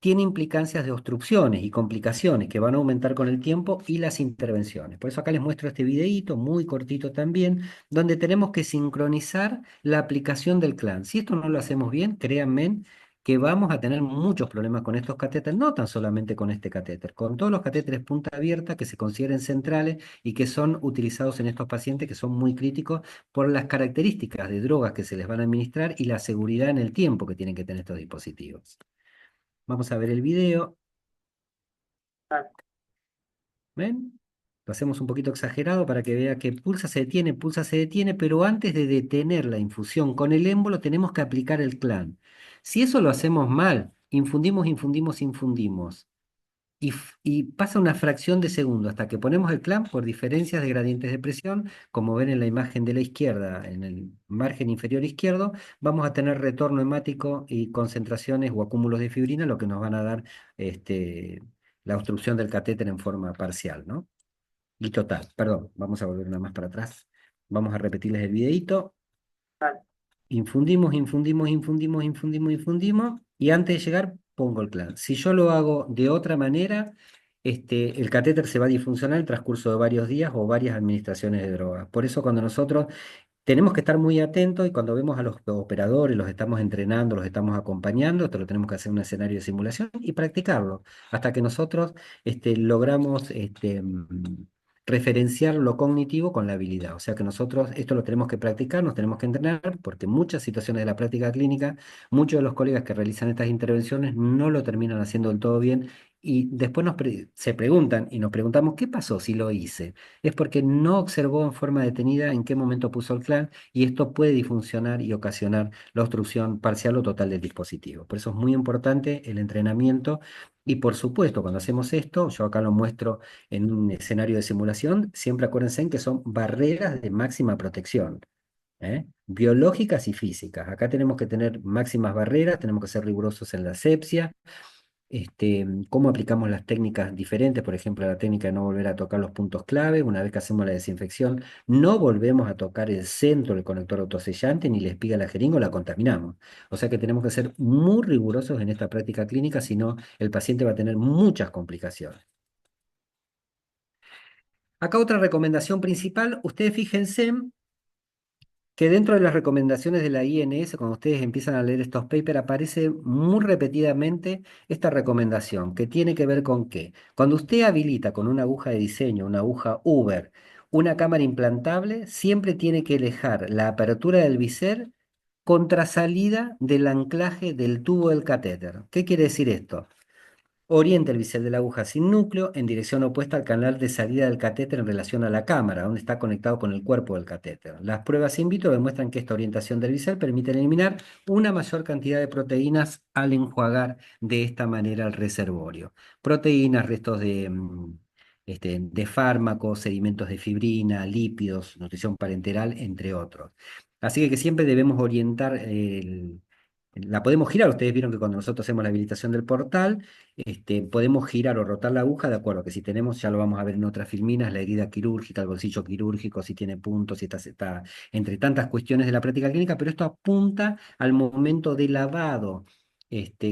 tiene implicancias de obstrucciones y complicaciones que van a aumentar con el tiempo y las intervenciones. Por eso acá les muestro este videíto, muy cortito también, donde tenemos que sincronizar la aplicación del clan. Si esto no lo hacemos bien, créanme que vamos a tener muchos problemas con estos catéteres, no tan solamente con este catéter, con todos los catéteres punta abierta que se consideren centrales y que son utilizados en estos pacientes que son muy críticos por las características de drogas que se les van a administrar y la seguridad en el tiempo que tienen que tener estos dispositivos. Vamos a ver el video. ¿Ven? Lo hacemos un poquito exagerado para que vea que pulsa, se detiene, pero antes de detener la infusión con el émbolo tenemos que aplicar el clan. Si eso lo hacemos mal, infundimos, y pasa una fracción de segundo hasta que ponemos el clamp por diferencias de gradientes de presión, como ven en la imagen de la izquierda, en el margen inferior izquierdo, vamos a tener retorno hemático y concentraciones o acúmulos de fibrina, lo que nos van a dar la obstrucción del catéter en forma parcial, ¿no? Y total, perdón, vamos a volver una más para atrás. Vamos a repetirles el videíto. Infundimos, y antes de llegar pongo el clan. Si yo lo hago de otra manera, el catéter se va a disfuncionar en el transcurso de varios días o varias administraciones de drogas. Por eso cuando nosotros tenemos que estar muy atentos, y cuando vemos a los operadores, los estamos entrenando, los estamos acompañando, esto lo tenemos que hacer en un escenario de simulación y practicarlo hasta que nosotros logramos referenciar lo cognitivo con la habilidad. O sea que nosotros esto lo tenemos que practicar, nos tenemos que entrenar, porque en muchas situaciones de la práctica clínica, muchos de los colegas que realizan estas intervenciones no lo terminan haciendo del todo bien. Y después se preguntan y nos preguntamos, ¿qué pasó si lo hice? Es porque no observó en forma detenida en qué momento puso el clan, y esto puede disfuncionar y ocasionar la obstrucción parcial o total del dispositivo. Por eso es muy importante el entrenamiento, y por supuesto cuando hacemos esto, yo acá lo muestro en un escenario de simulación, siempre acuérdense en que son barreras de máxima protección. Biológicas y físicas. Acá tenemos que tener máximas barreras, tenemos que ser rigurosos en la asepsia, cómo aplicamos las técnicas diferentes, por ejemplo, la técnica de no volver a tocar los puntos clave. Una vez que hacemos la desinfección, no volvemos a tocar el centro del conector autosellante ni la espiga de la jeringa o la contaminamos. O sea que tenemos que ser muy rigurosos en esta práctica clínica, si no, el paciente va a tener muchas complicaciones. Acá otra recomendación principal, ustedes fíjense que dentro de las recomendaciones de la INS, cuando ustedes empiezan a leer estos papers, aparece muy repetidamente esta recomendación, que tiene que ver con qué. Cuando usted habilita con una aguja de diseño, una aguja Uber, una cámara implantable, siempre tiene que dejar la apertura del bisel contra salida del anclaje del tubo del catéter. ¿Qué quiere decir esto? orienta el bisel de la aguja sin núcleo en dirección opuesta al canal de salida del catéter en relación a la cámara, donde está conectado con el cuerpo del catéter. Las pruebas in vitro demuestran que esta orientación del bisel permite eliminar una mayor cantidad de proteínas al enjuagar de esta manera el reservorio. Proteínas, restos de fármacos, sedimentos de fibrina, lípidos, nutrición parenteral, entre otros. Así que siempre debemos orientar la podemos girar. Ustedes vieron que cuando nosotros hacemos la habilitación del portal, podemos girar o rotar la aguja de acuerdo que si tenemos, ya lo vamos a ver en otras filminas, la herida quirúrgica, el bolsillo quirúrgico, si tiene puntos, si está entre tantas cuestiones de la práctica clínica, pero esto apunta al momento de lavado.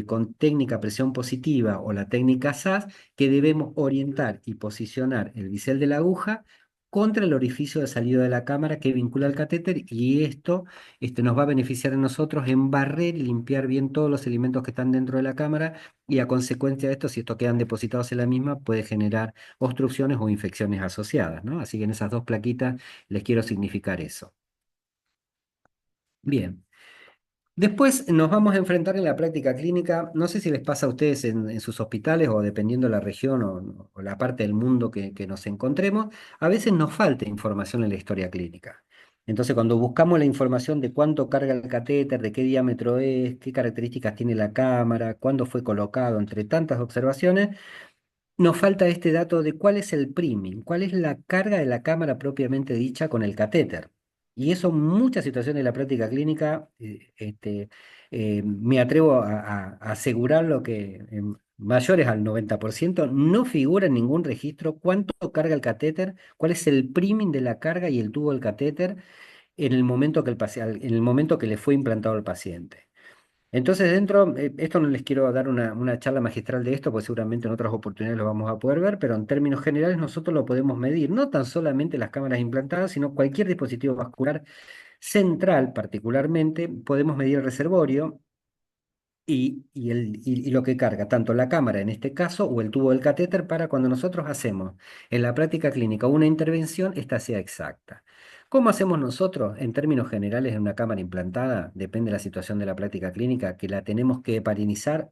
Con técnica presión positiva o la técnica SAS, que debemos orientar y posicionar el bisel de la aguja contra el orificio de salida de la cámara que vincula al catéter, y esto nos va a beneficiar a nosotros en barrer y limpiar bien todos los elementos que están dentro de la cámara, y a consecuencia de esto, si estos quedan depositados en la misma, puede generar obstrucciones o infecciones asociadas, ¿no? Así que en esas dos plaquitas les quiero significar eso. Bien. Después nos vamos a enfrentar en la práctica clínica, no sé si les pasa a ustedes en sus hospitales o dependiendo de la región o la parte del mundo que nos encontremos, a veces nos falta información en la historia clínica. Entonces, cuando buscamos la información de cuánto carga el catéter, de qué diámetro es, qué características tiene la cámara, cuándo fue colocado, entre tantas observaciones, nos falta este dato de cuál es el priming, cuál es la carga de la cámara propiamente dicha con el catéter. Y eso en muchas situaciones de la práctica clínica, me atrevo a asegurarlo que en mayores al 90% no figura en ningún registro cuánto carga el catéter, cuál es el priming de la carga y el tubo del catéter en el momento en el momento que le fue implantado al paciente. Entonces, esto no les quiero dar una charla magistral de esto, porque seguramente en otras oportunidades lo vamos a poder ver, pero en términos generales nosotros lo podemos medir, no tan solamente las cámaras implantadas, sino cualquier dispositivo vascular central particularmente, podemos medir el reservorio y lo que carga, tanto la cámara en este caso o el tubo del catéter, para cuando nosotros hacemos en la práctica clínica una intervención, esta sea exacta. ¿Cómo hacemos nosotros en términos generales en una cámara implantada? Depende de la situación de la práctica clínica, que la tenemos que heparinizar.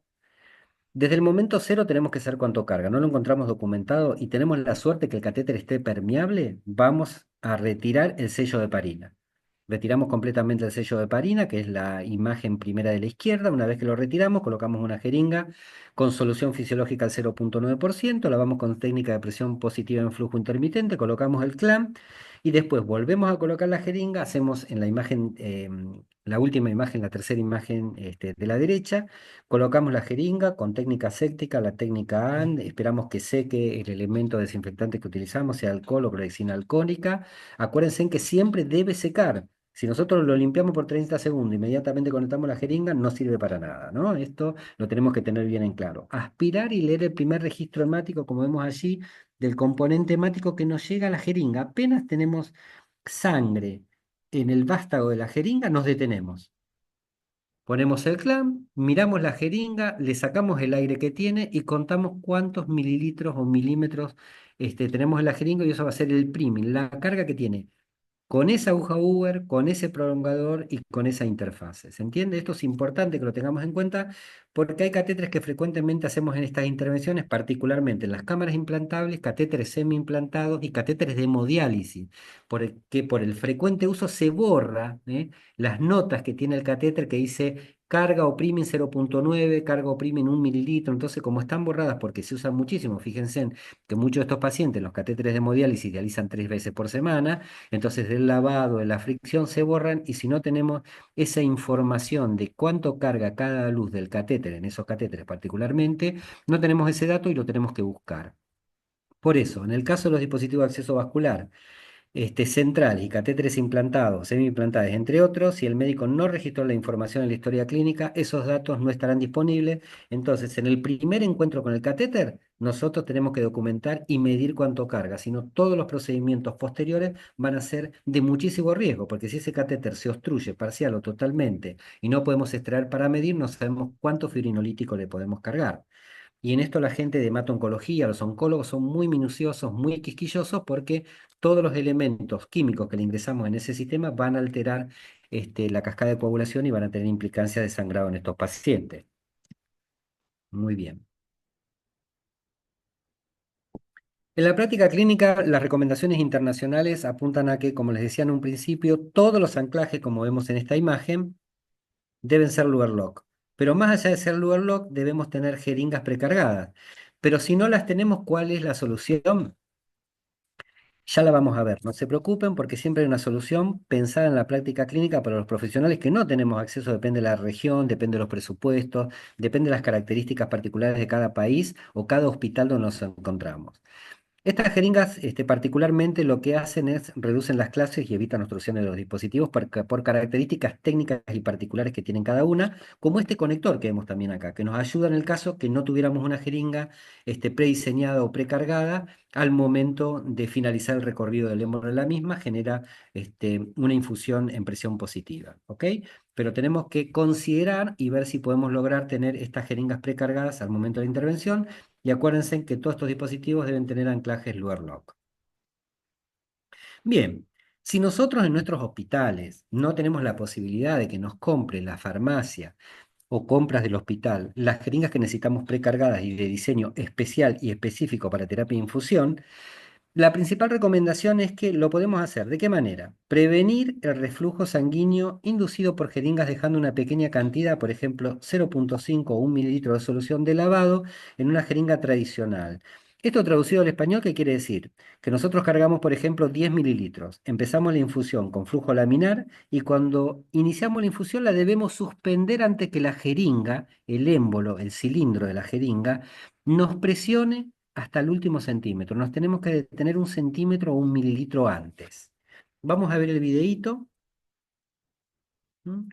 Desde el momento cero tenemos que saber cuánto carga. No lo encontramos documentado y tenemos la suerte que el catéter esté permeable, vamos a retirar el sello de parina. Retiramos completamente el sello de parina, que es la imagen primera de la izquierda. Una vez que lo retiramos, colocamos una jeringa con solución fisiológica al 0,9%, lavamos con técnica de presión positiva en flujo intermitente, colocamos el clamp y después volvemos a colocar la jeringa, hacemos en la imagen, la última imagen, la tercera imagen de la derecha, colocamos la jeringa con técnica séptica, la técnica AND, esperamos que seque el elemento desinfectante que utilizamos, sea alcohol o clorexina alcohólica. Acuérdense en que siempre debe secar. Si nosotros lo limpiamos por 30 segundos, inmediatamente conectamos la jeringa, no sirve para nada, ¿no? Esto lo tenemos que tener bien en claro. Aspirar y leer el primer registro hemático, como vemos allí, del componente hemático que nos llega a la jeringa. Apenas tenemos sangre en el vástago de la jeringa, nos detenemos. Ponemos el clamp, miramos la jeringa, le sacamos el aire que tiene y contamos cuántos mililitros o milímetros tenemos en la jeringa, y eso va a ser el priming, la carga que tiene con esa aguja Uber, con ese prolongador y con esa interfase. ¿Se entiende? Esto es importante que lo tengamos en cuenta, porque hay catéteres que frecuentemente hacemos en estas intervenciones, particularmente en las cámaras implantables, catéteres semi-implantados y catéteres de hemodiálisis, porque por el frecuente uso se borra, las notas que tiene el catéter que dice carga oprime 0,9, carga oprime 1 mililitro. Entonces, como están borradas porque se usan muchísimo, fíjense en que muchos de estos pacientes, los catéteres de hemodiálisis, dializan 3 veces por semana, entonces del lavado, de la fricción se borran, y si no tenemos esa información de cuánto carga cada luz del catéter, en esos catéteres particularmente, no tenemos ese dato y lo tenemos que buscar. Por eso, en el caso de los dispositivos de acceso vascular, central y catéteres implantados, semi-implantados, entre otros, si el médico no registró la información en la historia clínica, esos datos no estarán disponibles. Entonces, en el primer encuentro con el catéter, nosotros tenemos que documentar y medir cuánto carga, si no todos los procedimientos posteriores van a ser de muchísimo riesgo, porque si ese catéter se obstruye parcial o totalmente y no podemos extraer para medir, no sabemos cuánto fibrinolítico le podemos cargar. Y en esto la gente de hemato-oncología, los oncólogos son muy minuciosos, muy quisquillosos, porque todos los elementos químicos que le ingresamos en ese sistema van a alterar la cascada de coagulación y van a tener implicancias de sangrado en estos pacientes. Muy bien. En la práctica clínica, las recomendaciones internacionales apuntan a que, como les decía en un principio, todos los anclajes, como vemos en esta imagen, deben ser Luer lock. Pero más allá de ser Luer lock, debemos tener jeringas precargadas. Pero si no las tenemos, ¿cuál es la solución? Ya la vamos a ver. No se preocupen porque siempre hay una solución pensada en la práctica clínica para los profesionales que no tenemos acceso, depende de la región, depende de los presupuestos, depende de las características particulares de cada país o cada hospital donde nos encontramos. Estas jeringas, particularmente lo que hacen es reducen las clases y evitan obstrucciones de los dispositivos por características técnicas y particulares que tienen cada una, como este conector que vemos también acá, que nos ayuda en el caso que no tuviéramos una jeringa prediseñada o precargada al momento de finalizar el recorrido del émbolo de la misma, genera una infusión en presión positiva, ¿ok? Pero tenemos que considerar y ver si podemos lograr tener estas jeringas precargadas al momento de la intervención y acuérdense que todos estos dispositivos deben tener anclajes Luer lock. Bien, si nosotros en nuestros hospitales no tenemos la posibilidad de que nos compre la farmacia o compras del hospital las jeringas que necesitamos precargadas y de diseño especial y específico para terapia de infusión, la principal recomendación es que lo podemos hacer. ¿De qué manera? Prevenir el reflujo sanguíneo inducido por jeringas dejando una pequeña cantidad, por ejemplo, 0,5 o 1 mililitro de solución de lavado en una jeringa tradicional. Esto traducido al español, ¿qué quiere decir? Que nosotros cargamos, por ejemplo, 10 mililitros. Empezamos la infusión con flujo laminar y cuando iniciamos la infusión la debemos suspender antes que la jeringa, el émbolo, el cilindro de la jeringa, nos presione hasta el último centímetro. Nos tenemos que detener 1 centímetro o 1 mililitro antes. Vamos a ver el videíto.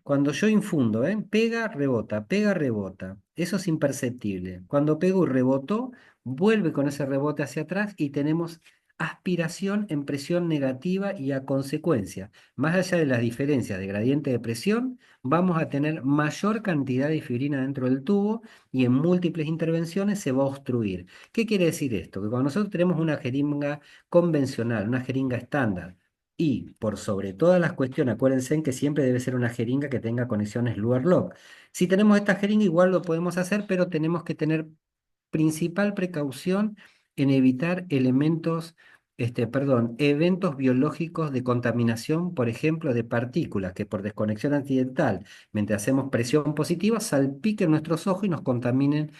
Cuando yo infundo, pega, rebota, pega, rebota. Eso es imperceptible. Cuando pego y rebotó, vuelve con ese rebote hacia atrás y tenemos aspiración en presión negativa y a consecuencia, más allá de las diferencias de gradiente de presión, vamos a tener mayor cantidad de fibrina dentro del tubo y en múltiples intervenciones se va a obstruir. ¿Qué quiere decir esto? Que cuando nosotros tenemos una jeringa convencional, una jeringa estándar, y por sobre todas las cuestiones, acuérdense en que siempre debe ser una jeringa que tenga conexiones Luer lock. Si tenemos esta jeringa, igual lo podemos hacer, pero tenemos que tener principal precaución en evitar eventos biológicos de contaminación, por ejemplo, de partículas que por desconexión accidental, mientras hacemos presión positiva, salpiquen nuestros ojos y nos contaminen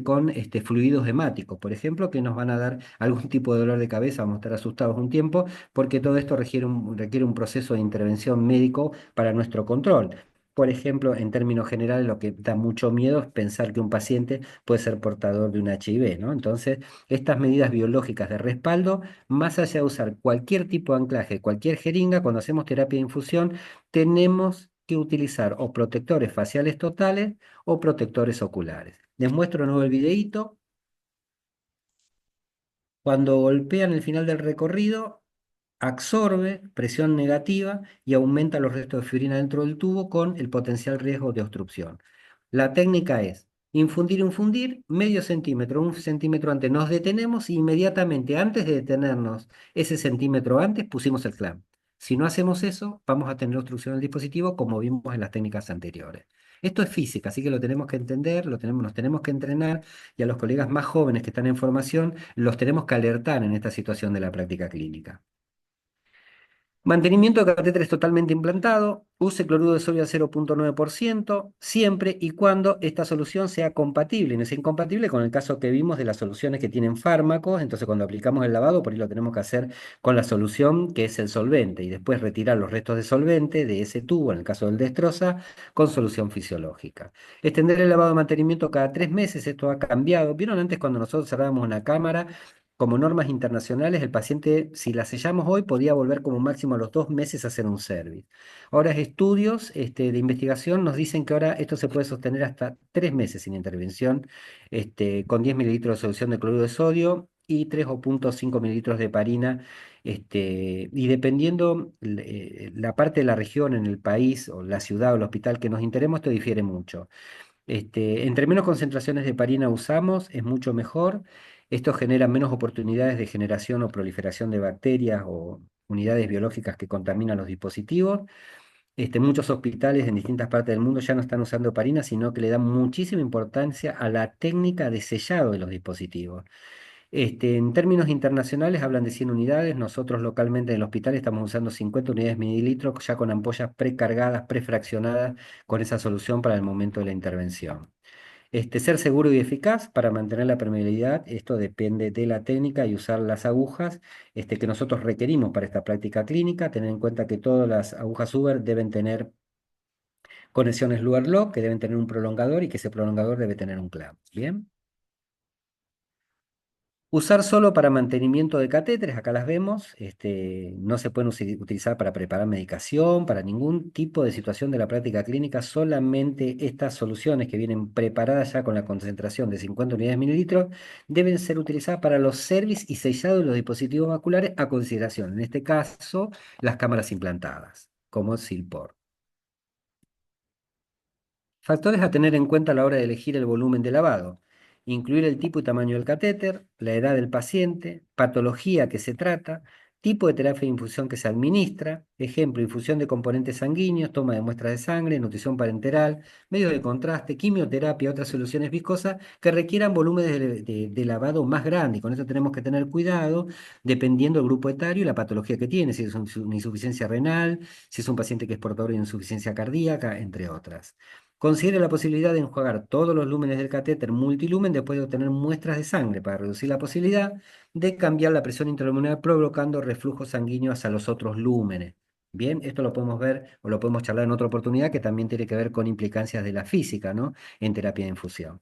con fluidos hemáticos, por ejemplo, que nos van a dar algún tipo de dolor de cabeza, vamos a estar asustados un tiempo, porque todo esto requiere un proceso de intervención médico para nuestro control. Por ejemplo, en términos generales, lo que da mucho miedo es pensar que un paciente puede ser portador de un HIV, ¿no? Entonces, estas medidas biológicas de respaldo, más allá de usar cualquier tipo de anclaje, cualquier jeringa, cuando hacemos terapia de infusión, tenemos que utilizar o protectores faciales totales o protectores oculares. Les muestro de nuevo el videíto. Cuando golpean el final del recorrido, absorbe presión negativa y aumenta los restos de fibrina dentro del tubo con el potencial riesgo de obstrucción. La técnica es infundir, medio centímetro, 1 centímetro antes. Nos detenemos y inmediatamente, antes de detenernos, ese centímetro antes, pusimos el clamp. Si no hacemos eso, vamos a tener obstrucción del dispositivo como vimos en las técnicas anteriores. Esto es física, así que lo tenemos que entender, nos tenemos que entrenar y a los colegas más jóvenes que están en formación los tenemos que alertar en esta situación de la práctica clínica. Mantenimiento de catéteres totalmente implantado. Use cloruro de sodio al 0,9% siempre y cuando esta solución sea compatible. No es incompatible con el caso que vimos de las soluciones que tienen fármacos. Entonces, cuando aplicamos el lavado, por ahí lo tenemos que hacer con la solución que es el solvente y después retirar los restos de solvente de ese tubo, en el caso del destroza, con solución fisiológica. Extender el lavado de mantenimiento cada 3 meses. Esto ha cambiado. ¿Vieron antes cuando nosotros cerrábamos una cámara? Como normas internacionales, el paciente, si la sellamos hoy, podía volver como máximo a los 2 meses a hacer un service. Ahora, estudios de investigación nos dicen que ahora esto se puede sostener hasta 3 meses sin intervención, con 10 mililitros de solución de cloruro de sodio y 3,5 mililitros de heparina. Y dependiendo la parte de la región, en el país, o la ciudad o el hospital que nos interemos, esto difiere mucho. Entre menos concentraciones de heparina usamos, es mucho mejor. Esto genera menos oportunidades de generación o proliferación de bacterias o unidades biológicas que contaminan los dispositivos. Muchos hospitales en distintas partes del mundo ya no están usando heparina, sino que le dan muchísima importancia a la técnica de sellado de los dispositivos. En términos internacionales hablan de 100 unidades, nosotros localmente en el hospital estamos usando 50 unidades mililitros ya con ampollas precargadas, prefraccionadas con esa solución para el momento de la intervención. Ser seguro y eficaz para mantener la permeabilidad, esto depende de la técnica y usar las agujas que nosotros requerimos para esta práctica clínica. Tener en cuenta que todas las agujas Uber deben tener conexiones Luer Lock, que deben tener un prolongador y que ese prolongador debe tener un clavo. ¿Bien? Usar solo para mantenimiento de catéteres, acá las vemos, no se pueden utilizar para preparar medicación, para ningún tipo de situación de la práctica clínica, solamente estas soluciones que vienen preparadas ya con la concentración de 50 unidades mililitros deben ser utilizadas para los service y sellado de los dispositivos vasculares a consideración, en este caso las cámaras implantadas, como Silpor. Factores a tener en cuenta a la hora de elegir el volumen de lavado. Incluir el tipo y tamaño del catéter, la edad del paciente, patología que se trata, tipo de terapia de infusión que se administra, ejemplo, infusión de componentes sanguíneos, toma de muestras de sangre, nutrición parenteral, medios de contraste, quimioterapia, otras soluciones viscosas que requieran volúmenes de lavado más grandes. Con esto tenemos que tener cuidado dependiendo del grupo etario y la patología que tiene, si es una insuficiencia renal, si es un paciente que es portador de insuficiencia cardíaca, entre otras. Considere la posibilidad de enjuagar todos los lúmenes del catéter multilumen después de obtener muestras de sangre para reducir la posibilidad de cambiar la presión intraluminal provocando reflujo sanguíneo hacia los otros lúmenes. Bien, esto lo podemos ver o lo podemos charlar en otra oportunidad que también tiene que ver con implicancias de la física, ¿no? En terapia de infusión.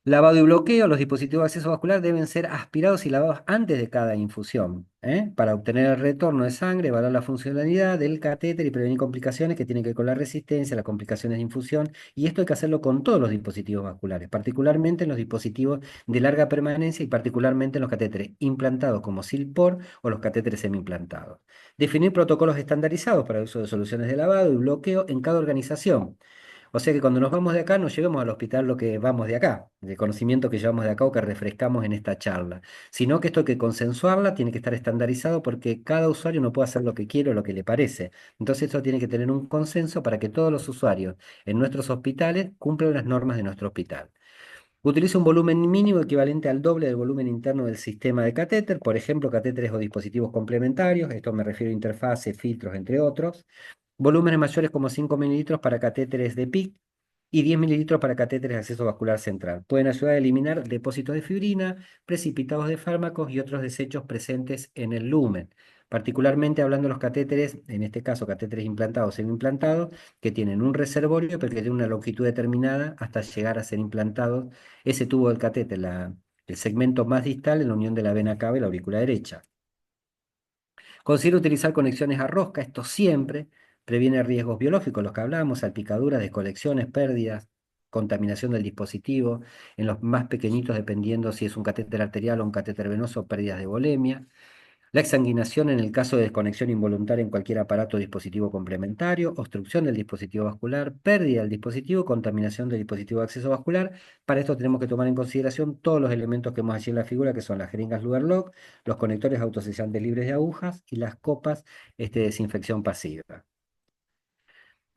Lavado y bloqueo. Los dispositivos de acceso vascular deben ser aspirados y lavados antes de cada infusión, para obtener el retorno de sangre, evaluar la funcionalidad del catéter y prevenir complicaciones que tienen que ver con la resistencia, las complicaciones de infusión. Y esto hay que hacerlo con todos los dispositivos vasculares, particularmente en los dispositivos de larga permanencia y particularmente en los catéteres implantados como Silpor o los catéteres semi-implantados. Definir protocolos estandarizados para el uso de soluciones de lavado y bloqueo en cada organización. O sea que cuando nos vamos de acá, no llevemos al hospital lo que vamos de acá, el conocimiento que llevamos de acá o que refrescamos en esta charla, sino que esto hay que consensuarla, tiene que estar estandarizado porque cada usuario no puede hacer lo que quiere o lo que le parece. Entonces esto tiene que tener un consenso para que todos los usuarios en nuestros hospitales cumplan las normas de nuestro hospital. Utiliza un volumen mínimo equivalente al doble del volumen interno del sistema de catéter, por ejemplo, catéteres o dispositivos complementarios, esto me refiero a interfaces, filtros, entre otros. Volúmenes mayores como 5 mililitros para catéteres de PIC y 10 mililitros para catéteres de acceso vascular central. Pueden ayudar a eliminar depósitos de fibrina, precipitados de fármacos y otros desechos presentes en el lumen. Particularmente hablando de los catéteres, en este caso catéteres implantados o semi-implantados, que tienen un reservorio, pero que tiene una longitud determinada hasta llegar a ser implantados. Ese tubo del catéter, el segmento más distal en la unión de la vena cava y la aurícula derecha. Considera utilizar conexiones a rosca, esto siempre previene riesgos biológicos, los que hablamos, salpicaduras, desconexiones, pérdidas, contaminación del dispositivo, en los más pequeñitos dependiendo si es un catéter arterial o un catéter venoso, pérdidas de volemia. La exsanguinación en el caso de desconexión involuntaria en cualquier aparato o dispositivo complementario, obstrucción del dispositivo vascular, pérdida del dispositivo, contaminación del dispositivo de acceso vascular. Para esto tenemos que tomar en consideración todos los elementos que vemos allí en la figura, que son las jeringas Luer Lock, los conectores autosellantes libres de agujas y las copas de desinfección pasiva.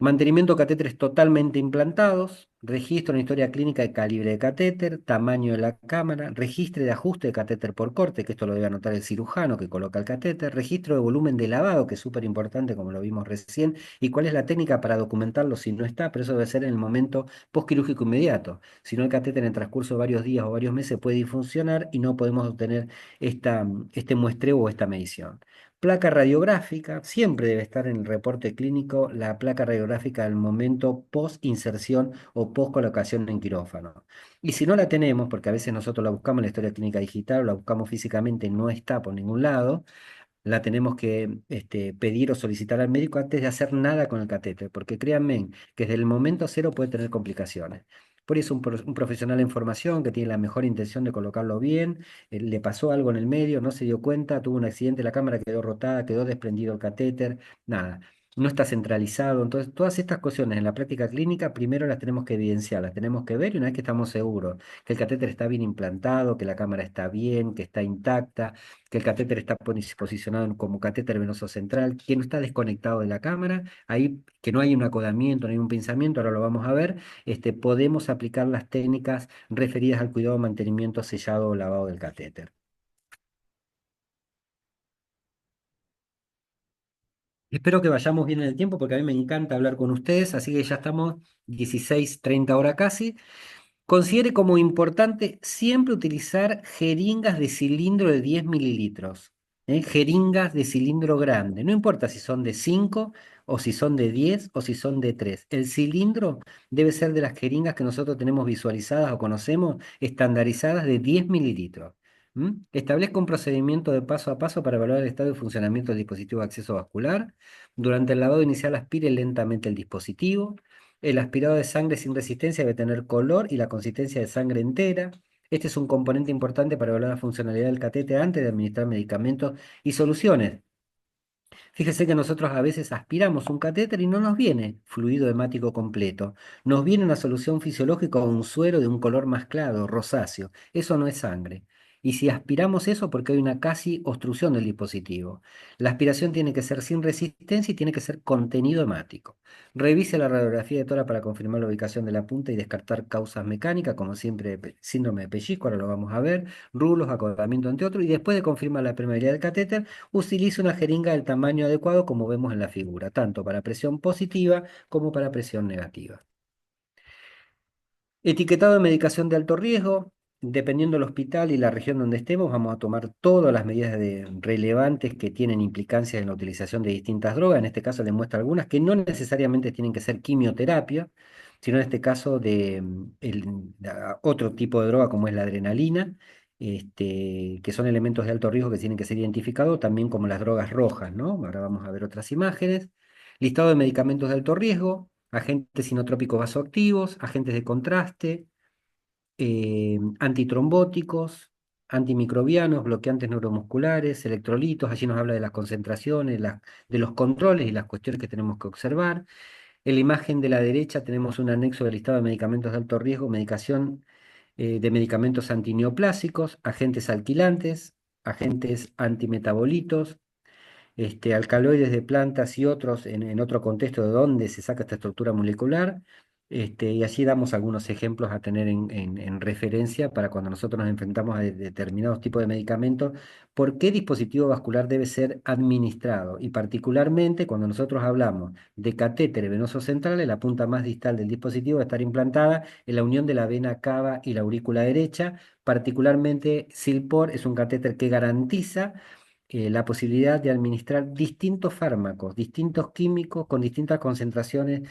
Mantenimiento de catéteres totalmente implantados, registro en historia clínica de calibre de catéter, tamaño de la cámara, registro de ajuste de catéter por corte, que esto lo debe anotar el cirujano que coloca el catéter, registro de volumen de lavado, que es súper importante como lo vimos recién, y cuál es la técnica para documentarlo si no está, pero eso debe ser en el momento postquirúrgico inmediato. Si no, el catéter en el transcurso de varios días o varios meses puede disfuncionar y no podemos obtener este muestreo o esta medición. Placa radiográfica, siempre debe estar en el reporte clínico la placa radiográfica al momento post-inserción o post-colocación en quirófano. Y si no la tenemos, porque a veces nosotros la buscamos en la historia clínica digital o la buscamos físicamente, no está por ningún lado, la tenemos que pedir o solicitar al médico antes de hacer nada con el catéter, porque créanme que desde el momento cero puede tener complicaciones. Por eso un profesional en formación que tiene la mejor intención de colocarlo bien, le pasó algo en el medio, no se dio cuenta, tuvo un accidente, la cámara quedó rotada, quedó desprendido el catéter, nada. no está centralizado. Entonces, todas estas cuestiones en la práctica clínica, primero las tenemos que evidenciar, las tenemos que ver y una vez que estamos seguros que el catéter está bien implantado, que la cámara está bien, que está intacta, que el catéter está posicionado como catéter venoso central, que no está desconectado de la cámara, ahí que no hay un acodamiento, no hay un pinzamiento, ahora lo vamos a ver, podemos aplicar las técnicas referidas al cuidado, mantenimiento, sellado o lavado del catéter. Espero que vayamos bien en el tiempo porque a mí me encanta hablar con ustedes, así que ya estamos 16:30 hora casi. Considere como importante siempre utilizar jeringas de cilindro de 10 mililitros, ¿eh? Jeringas de cilindro grande. No importa si son de 5 o si son de 10 o si son de 3. El cilindro debe ser de las jeringas que nosotros tenemos visualizadas o conocemos, estandarizadas de 10 mililitros. Establezca un procedimiento de paso a paso para evaluar el estado de funcionamiento del dispositivo de acceso vascular. Durante el lavado inicial aspire lentamente el dispositivo. El aspirado de sangre sin resistencia debe tener color y la consistencia de sangre entera. Este es un componente importante para evaluar la funcionalidad del catéter antes de administrar medicamentos y soluciones. Fíjese que nosotros a veces aspiramos un catéter y no nos viene fluido hemático completo. Nos viene una solución fisiológica o un suero de un color más claro, rosáceo. Eso no es sangre. Y si aspiramos eso porque hay una casi obstrucción del dispositivo. La aspiración tiene que ser sin resistencia y tiene que ser contenido hemático. Revise la radiografía de tórax para confirmar la ubicación de la punta y descartar causas mecánicas, como siempre, síndrome de pellizco, ahora lo vamos a ver, rulos, acotamiento, entre otros, y después de confirmar la permeabilidad del catéter, utiliza una jeringa del tamaño adecuado como vemos en la figura, tanto para presión positiva como para presión negativa. Etiquetado de medicación de alto riesgo. Dependiendo del hospital y la región donde estemos, vamos a tomar todas las medidas relevantes que tienen implicancias en la utilización de distintas drogas. En este caso les muestro algunas que no necesariamente tienen que ser quimioterapia, sino en este caso otro tipo de droga como es la adrenalina, que son elementos de alto riesgo que tienen que ser identificados, también como las drogas rojas, ¿no? Ahora vamos a ver otras imágenes. Listado de medicamentos de alto riesgo, agentes sinotrópicos vasoactivos, agentes de contraste, antitrombóticos, antimicrobianos, bloqueantes neuromusculares, electrolitos. Allí nos habla de las concentraciones, de los controles y las cuestiones que tenemos que observar. En la imagen de la derecha tenemos un anexo del listado de medicamentos de alto riesgo, medicación de medicamentos antineoplásicos, agentes alquilantes, agentes antimetabolitos, alcaloides de plantas y otros en otro contexto de dónde se saca esta estructura molecular. Y allí damos algunos ejemplos a tener en referencia para cuando nosotros nos enfrentamos a determinados tipos de medicamentos, por qué dispositivo vascular debe ser administrado. Y particularmente cuando nosotros hablamos de catéteres venosos centrales, la punta más distal del dispositivo va a estar implantada en la unión de la vena cava y la aurícula derecha. Particularmente, Silpor es un catéter que garantiza la posibilidad de administrar distintos fármacos, distintos químicos con distintas concentraciones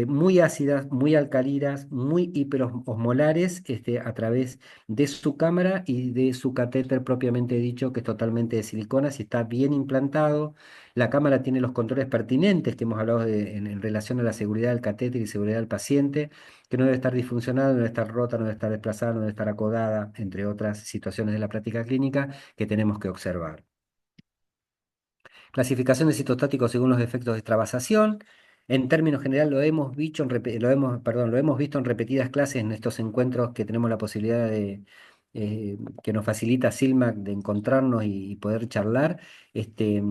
muy ácidas, muy alcalinas, muy hiperosmolares, a través de su cámara y de su catéter propiamente dicho, que es totalmente de silicona, si está bien implantado. La cámara tiene los controles pertinentes que hemos hablado en relación a la seguridad del catéter y seguridad del paciente, que no debe estar disfuncionada, no debe estar rota, no debe estar desplazada, no debe estar acodada, entre otras situaciones de la práctica clínica que tenemos que observar. Clasificación de citostáticos según los efectos de extravasación. En términos general lo hemos visto en repetidas clases en estos encuentros que tenemos la posibilidad que nos facilita Silmac de encontrarnos y poder charlar, de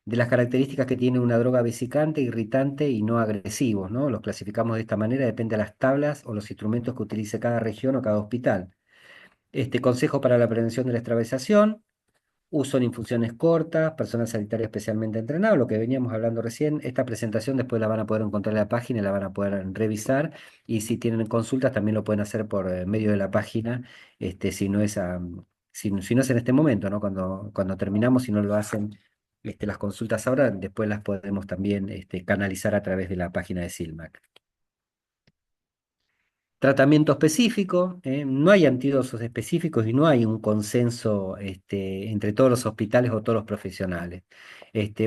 las características que tiene una droga vesicante, irritante y no agresivos, ¿no? Los clasificamos de esta manera, depende de las tablas o los instrumentos que utilice cada región o cada hospital. Consejo para la prevención de la extravasación. Uso en infusiones cortas, personal sanitario especialmente entrenado, lo que veníamos hablando recién. Esta presentación después la van a poder encontrar en la página y la van a poder revisar. Y si tienen consultas, también lo pueden hacer por medio de la página, si no es, si no es en este momento, ¿no? Cuando terminamos, si no lo hacen las consultas ahora, después las podemos también canalizar a través de la página de Silmac. Tratamiento específico, no hay antídotos específicos y no hay un consenso entre todos los hospitales o todos los profesionales.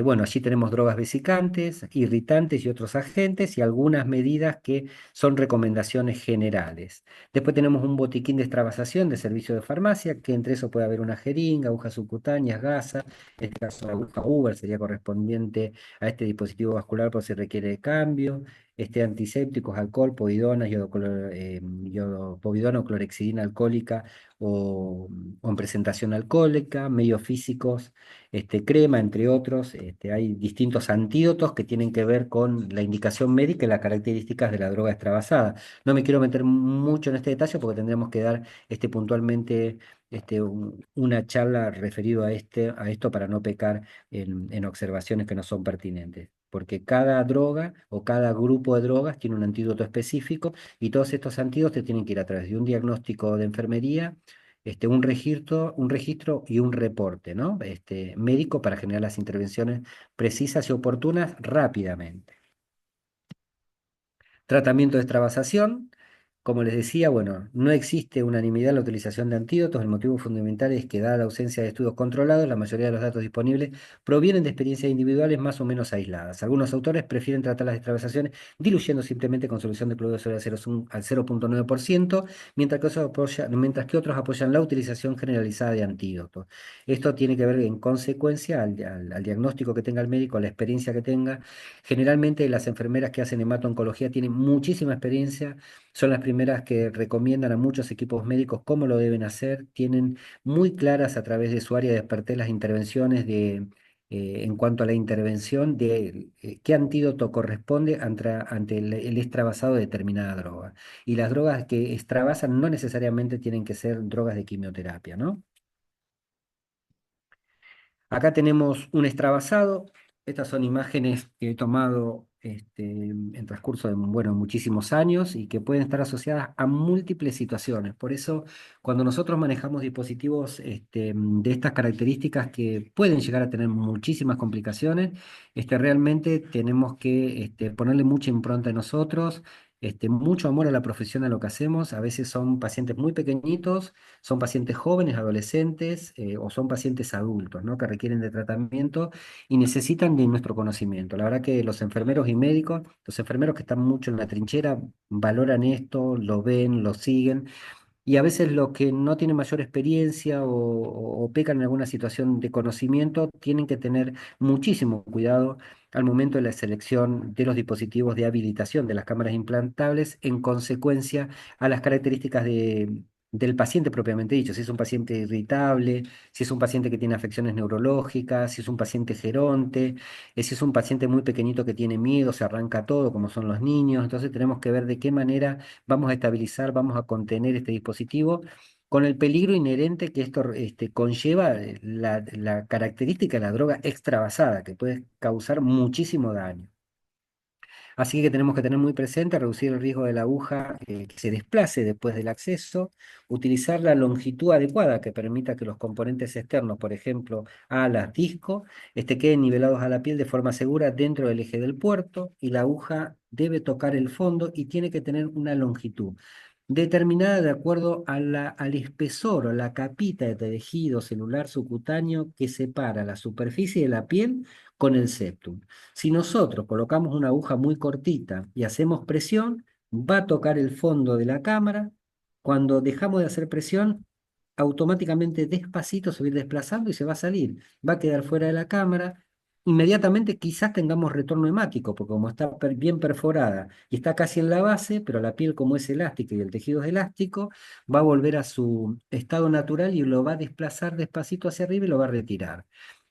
Bueno, allí tenemos drogas vesicantes, irritantes y otros agentes y algunas medidas que son recomendaciones generales. Después tenemos un botiquín de extravasación de servicio de farmacia, que entre eso puede haber una jeringa, agujas subcutáneas, gasa, en este caso la aguja Uber sería correspondiente a este dispositivo vascular por si requiere de cambio, antisépticos, alcohol, povidona, povidona o clorexidina alcohólica o en presentación alcohólica, medios físicos, crema, entre otros. Hay distintos antídotos que tienen que ver con la indicación médica y las características de la droga extravasada. No me quiero meter mucho en este detalle porque tendremos que dar puntualmente una charla referido a esto para no pecar en observaciones que no son pertinentes, porque cada droga o cada grupo de drogas tiene un antídoto específico y todos estos antídotos tienen que ir a través de un diagnóstico de enfermería, un registro y un reporte, ¿no? Médico para generar las intervenciones precisas y oportunas rápidamente. Tratamiento de extravasación. Como les decía, bueno, no existe unanimidad en la utilización de antídotos. El motivo fundamental es que, dada la ausencia de estudios controlados, la mayoría de los datos disponibles provienen de experiencias individuales más o menos aisladas. Algunos autores prefieren tratar las extravasaciones diluyendo simplemente con solución de cloruro de sodio al 0,9%, mientras que otros apoyan la utilización generalizada de antídotos. Esto tiene que ver en consecuencia al diagnóstico que tenga el médico, a la experiencia que tenga. Generalmente las enfermeras que hacen hemato-oncología tienen muchísima experiencia, son las primeras que recomiendan a muchos equipos médicos cómo lo deben hacer, tienen muy claras a través de su área de expertise las intervenciones en cuanto a la intervención de qué antídoto corresponde ante el extravasado de determinada droga. Y las drogas que extravasan no necesariamente tienen que ser drogas de quimioterapia, ¿no? Acá tenemos un extravasado. Estas son imágenes que he tomado en transcurso de bueno, muchísimos años y que pueden estar asociadas a múltiples situaciones. Por eso, cuando nosotros manejamos dispositivos de estas características que pueden llegar a tener muchísimas complicaciones, realmente tenemos que ponerle mucha impronta en nosotros, mucho amor a la profesión, a lo que hacemos. A veces son pacientes muy pequeñitos, son pacientes jóvenes, adolescentes o son pacientes adultos, ¿no? Que requieren de tratamiento y necesitan de nuestro conocimiento. La verdad que los enfermeros y médicos, los enfermeros que están mucho en la trinchera, valoran esto, lo ven, lo siguen. Y a veces los que no tienen mayor experiencia o pecan en alguna situación de conocimiento tienen que tener muchísimo cuidado al momento de la selección de los dispositivos de habilitación de las cámaras implantables en consecuencia a las características del paciente propiamente dicho. Si es un paciente irritable, si es un paciente que tiene afecciones neurológicas, si es un paciente geronte, si es un paciente muy pequeñito que tiene miedo, se arranca todo, como son los niños. Entonces tenemos que ver de qué manera vamos a estabilizar, vamos a contener este dispositivo con el peligro inherente que esto conlleva la característica de la droga extravasada, que puede causar muchísimo daño. Así que tenemos que tener muy presente, reducir el riesgo de la aguja que se desplace después del acceso, utilizar la longitud adecuada que permita que los componentes externos, por ejemplo, alas, disco, queden nivelados a la piel de forma segura dentro del eje del puerto y la aguja debe tocar el fondo y tiene que tener una longitud determinada de acuerdo al espesor o la capita de tejido celular subcutáneo que separa la superficie de la piel con el septum. Si nosotros colocamos una aguja muy cortita y hacemos presión, va a tocar el fondo de la cámara. Cuando dejamos de hacer presión, automáticamente despacito se va a ir desplazando y se va a salir. Va a quedar fuera de la cámara. Inmediatamente quizás tengamos retorno hemático, porque como está bien perforada y está casi en la base, pero la piel como es elástica y el tejido es elástico, va a volver a su estado natural y lo va a desplazar despacito hacia arriba y lo va a retirar,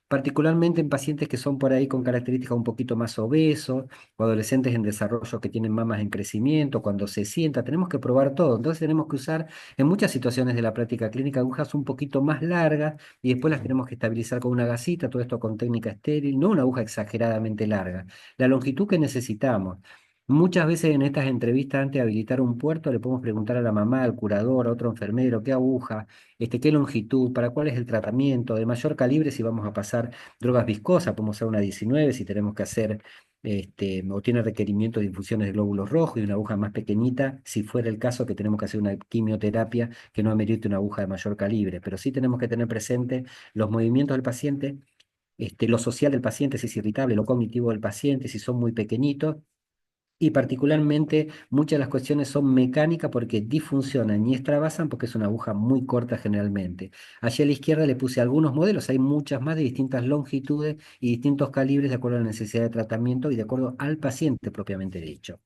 particularmente en pacientes que son por ahí con características un poquito más obesos o adolescentes en desarrollo que tienen mamas en crecimiento, cuando se sienta, tenemos que probar todo. Entonces tenemos que usar en muchas situaciones de la práctica clínica agujas un poquito más largas y después las tenemos que estabilizar con una gasita, todo esto con técnica estéril, no una aguja exageradamente larga, la longitud que necesitamos. Muchas veces en estas entrevistas, antes de habilitar un puerto, le podemos preguntar a la mamá, al curador, a otro enfermero, qué aguja, qué longitud, para cuál es el tratamiento, de mayor calibre si vamos a pasar drogas viscosas, podemos usar una 19 si tenemos que hacer o tiene requerimiento de infusiones de glóbulos rojos y una aguja más pequeñita, si fuera el caso que tenemos que hacer una quimioterapia que no amerite una aguja de mayor calibre. Pero sí tenemos que tener presente los movimientos del paciente, lo social del paciente, si es irritable, lo cognitivo del paciente, si son muy pequeñitos. Y particularmente muchas de las cuestiones son mecánicas porque disfuncionan y extravasan porque es una aguja muy corta generalmente. Allí a la izquierda le puse algunos modelos, hay muchas más de distintas longitudes y distintos calibres de acuerdo a la necesidad de tratamiento y de acuerdo al paciente propiamente dicho.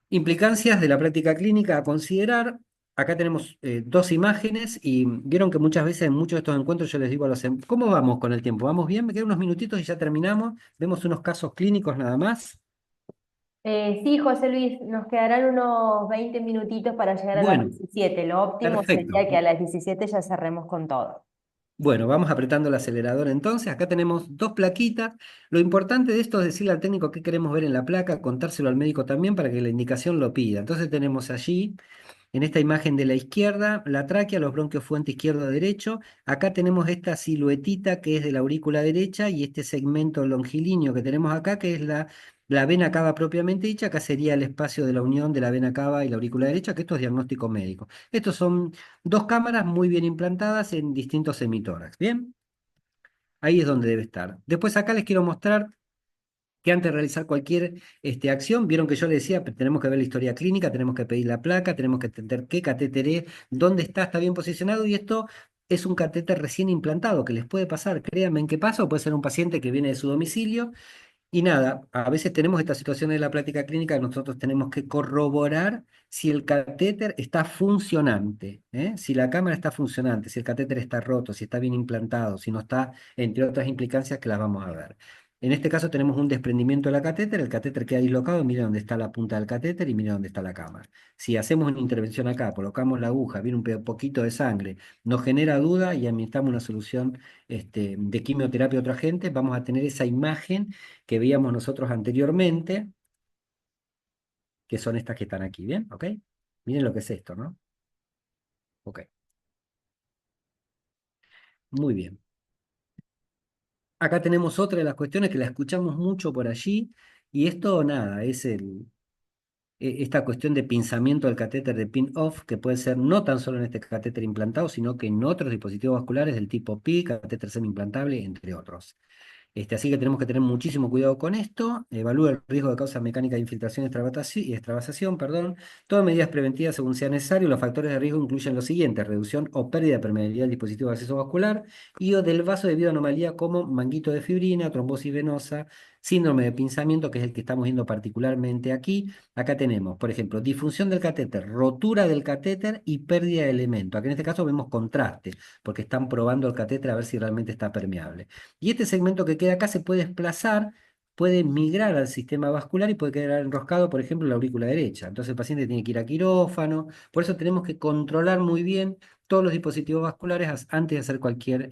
Implicancias de la práctica clínica a considerar. Acá tenemos dos imágenes y vieron que muchas veces en muchos de estos encuentros yo les digo a los... ¿Cómo vamos con el tiempo? ¿Vamos bien? Me quedan unos minutitos y ya terminamos. Vemos unos casos clínicos nada más. Sí, José Luis, nos quedarán unos 20 minutitos para llegar a las Bueno, 17. Lo óptimo perfecto. sería que a las 17 ya cerremos con todo. Bueno, vamos apretando el acelerador entonces. Acá tenemos dos plaquitas. Lo importante de esto es decirle al técnico qué queremos ver en la placa, contárselo al médico también para que la indicación lo pida. Entonces tenemos allí, en esta imagen de la izquierda, la tráquea, los bronquios fuente izquierdo-derecho. Acá tenemos esta siluetita que es de la aurícula derecha y este segmento longilíneo que tenemos acá, que es la vena cava propiamente dicha. Acá sería el espacio de la unión de la vena cava y la aurícula derecha, que esto es diagnóstico médico. Estos son dos cámaras muy bien implantadas en distintos hemitórax. Bien, ahí es donde debe estar. Después acá les quiero mostrar que antes de realizar cualquier acción, vieron que yo les decía, tenemos que ver la historia clínica, tenemos que pedir la placa, tenemos que entender qué catéter es, dónde está bien posicionado, y esto es un catéter recién implantado, que les puede pasar, créanme en qué pasa, o puede ser un paciente que viene de su domicilio, y nada, a veces tenemos esta situación en la práctica clínica que nosotros tenemos que corroborar si el catéter está funcionante, ¿eh? Si la cámara está funcionante, si el catéter está roto, si está bien implantado, si no está, entre otras implicancias que las vamos a ver. En este caso tenemos un desprendimiento de la catéter, el catéter queda dislocado, mire dónde está la punta del catéter y mire dónde está la cámara. Si hacemos una intervención acá, colocamos la aguja, viene un poquito de sangre, nos genera duda y administramos una solución de quimioterapia a otra gente, vamos a tener esa imagen que veíamos nosotros anteriormente, que son estas que están aquí, ¿bien? ¿Ok? Miren lo que es esto, ¿no? Ok, muy bien. Acá tenemos otra de las cuestiones que la escuchamos mucho por allí, y esto nada, es esta cuestión de pinzamiento del catéter de pin-off, que puede ser no tan solo en este catéter implantado, sino que en otros dispositivos vasculares del tipo PI, catéter semi-implantable, entre otros. Así que tenemos que tener muchísimo cuidado con esto. Evalúa el riesgo de causa mecánica de infiltración y extravasación, perdón. Todas medidas preventivas según sea necesario. Los factores de riesgo incluyen los siguientes: reducción o pérdida de permeabilidad del dispositivo de acceso vascular y o del vaso debido a anomalía como manguito de fibrina, trombosis venosa, síndrome de pinzamiento, que es el que estamos viendo particularmente aquí. Acá tenemos, por ejemplo, disfunción del catéter, rotura del catéter y pérdida de elemento. Aquí en este caso vemos contraste, porque están probando el catéter a ver si realmente está permeable. Y este segmento que queda acá se puede desplazar, puede migrar al sistema vascular y puede quedar enroscado, por ejemplo, en la aurícula derecha. Entonces el paciente tiene que ir a quirófano. Por eso tenemos que controlar muy bien todos los dispositivos vasculares antes de hacer cualquier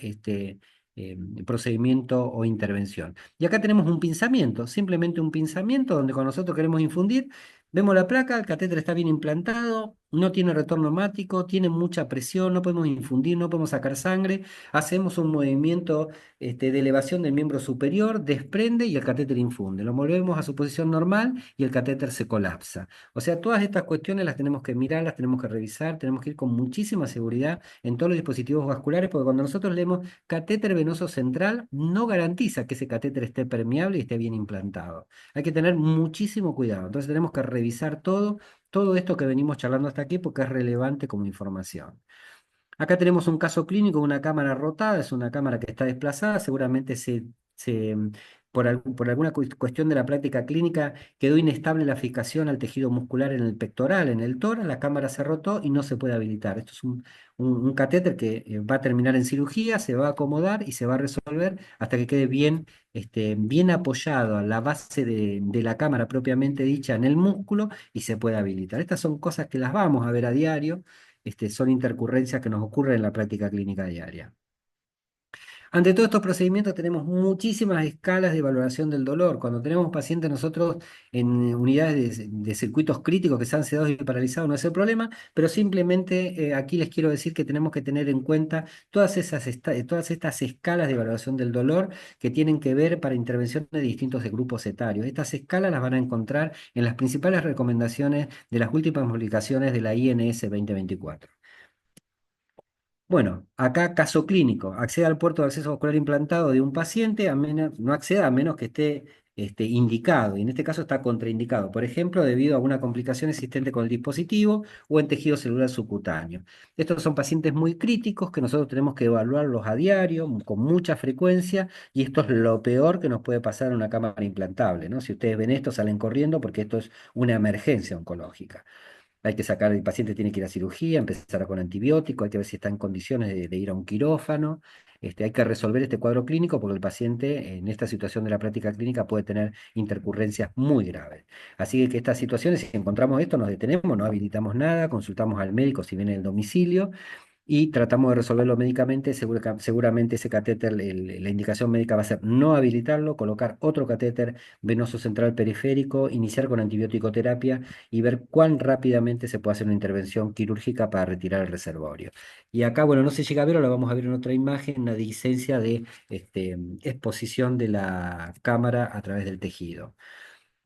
procedimiento o intervención. Y acá tenemos un pinzamiento, simplemente un pinzamiento donde cuando nosotros queremos infundir, vemos la placa, el catéter está bien implantado, no tiene retorno mático, tiene mucha presión, no podemos infundir, no podemos sacar sangre, hacemos un movimiento de elevación del miembro superior, desprende y el catéter infunde. Lo volvemos a su posición normal y el catéter se colapsa. O sea, todas estas cuestiones las tenemos que mirar, las tenemos que revisar, tenemos que ir con muchísima seguridad en todos los dispositivos vasculares, porque cuando nosotros leemos catéter venoso central, no garantiza que ese catéter esté permeable y esté bien implantado. Hay que tener muchísimo cuidado. Entonces tenemos que revisar todo esto que venimos charlando hasta aquí porque es relevante como información. Acá tenemos un caso clínico, una cámara rotada, es una cámara que está desplazada, seguramente por alguna cuestión de la práctica clínica quedó inestable la fijación al tejido muscular en el pectoral, en el tórax, la cámara se rotó y no se puede habilitar. Esto es un catéter que va a terminar en cirugía, se va a acomodar y se va a resolver hasta que quede bien apoyado a la base de la cámara propiamente dicha en el músculo y se puede habilitar. Estas son cosas que las vamos a ver a diario, son intercurrencias que nos ocurren en la práctica clínica diaria. Ante todos estos procedimientos tenemos muchísimas escalas de valoración del dolor. Cuando tenemos pacientes nosotros en unidades de circuitos críticos que se han sedado y paralizados no es el problema, pero simplemente aquí les quiero decir que tenemos que tener en cuenta todas estas escalas de valoración del dolor que tienen que ver para intervenciones de distintos de grupos etarios. Estas escalas las van a encontrar en las principales recomendaciones de las últimas publicaciones de la INS 2024. Bueno, acá caso clínico, acceda al puerto de acceso vascular implantado de un paciente, no acceda a menos que esté indicado, y en este caso está contraindicado, por ejemplo, debido a una complicación existente con el dispositivo o en tejido celular subcutáneo. Estos son pacientes muy críticos que nosotros tenemos que evaluarlos a diario, con mucha frecuencia, y esto es lo peor que nos puede pasar en una cámara implantable, ¿no? Si ustedes ven esto, salen corriendo porque esto es una emergencia oncológica. Hay que sacar, el paciente tiene que ir a cirugía, empezar con antibiótico, hay que ver si está en condiciones de ir a un quirófano. Hay que resolver este cuadro clínico porque el paciente en esta situación de la práctica clínica puede tener intercurrencias muy graves. Así que estas situaciones, si encontramos esto, nos detenemos, no habilitamos nada, consultamos al médico si viene el domicilio y tratamos de resolverlo médicamente. Seguramente ese catéter, la indicación médica va a ser no habilitarlo, colocar otro catéter venoso central periférico, iniciar con antibiótico terapia y ver cuán rápidamente se puede hacer una intervención quirúrgica para retirar el reservorio. Y acá, bueno, no se llega a ver, o lo vamos a ver en otra imagen, una licencia de exposición de la cámara a través del tejido.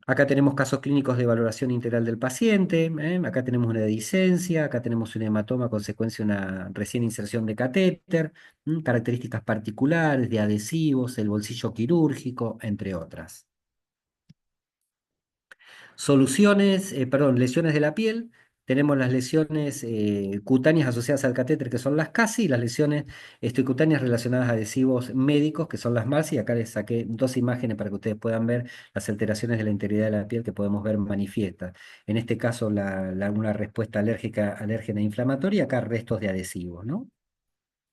Acá tenemos casos clínicos de valoración integral del paciente, acá tenemos una licencia, acá tenemos un hematoma a consecuencia de una recién inserción de catéter, características particulares de adhesivos, el bolsillo quirúrgico, entre otras. Lesiones de la piel. Tenemos las lesiones cutáneas asociadas al catéter, que son las CASI, y las lesiones cutáneas relacionadas a adhesivos médicos, que son las MARSI. Acá les saqué dos imágenes para que ustedes puedan ver las alteraciones de la integridad de la piel que podemos ver manifiestas. En este caso, una respuesta alérgica, alérgena e inflamatoria, acá restos de adhesivos, ¿no?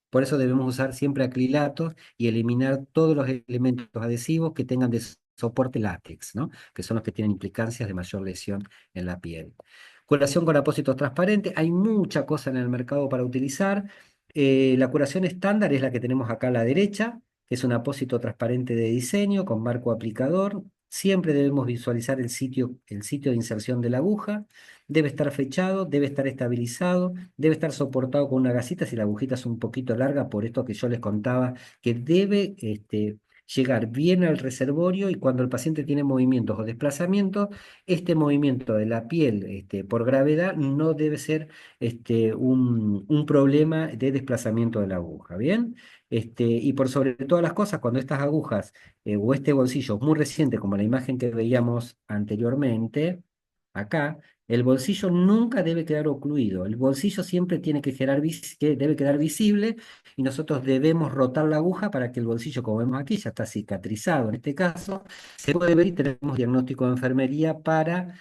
Por eso debemos usar siempre acrilatos y eliminar todos los elementos adhesivos que tengan de soporte látex, ¿no? Que son los que tienen implicancias de mayor lesión en la piel. Curación con apósitos transparentes. Hay mucha cosa en el mercado para utilizar. La curación estándar es la que tenemos acá a la derecha, que es un apósito transparente de diseño con marco aplicador. Siempre debemos visualizar el sitio de inserción de la aguja. Debe estar fechado, debe estar estabilizado, debe estar soportado con una gasita si la agujita es un poquito larga, por esto que yo les contaba, que debe llegar bien al reservorio, y cuando el paciente tiene movimientos o desplazamientos, este movimiento de la piel por gravedad no debe ser un problema de desplazamiento de la aguja, ¿bien? Y por sobre todas las cosas, cuando estas agujas o este bolsillo es muy reciente, como la imagen que veíamos anteriormente, acá, el bolsillo nunca debe quedar ocluido. El bolsillo siempre tiene debe quedar visible, y nosotros debemos rotar la aguja para que el bolsillo, como vemos aquí, ya está cicatrizado. En este caso, se puede ver y tenemos diagnóstico de enfermería para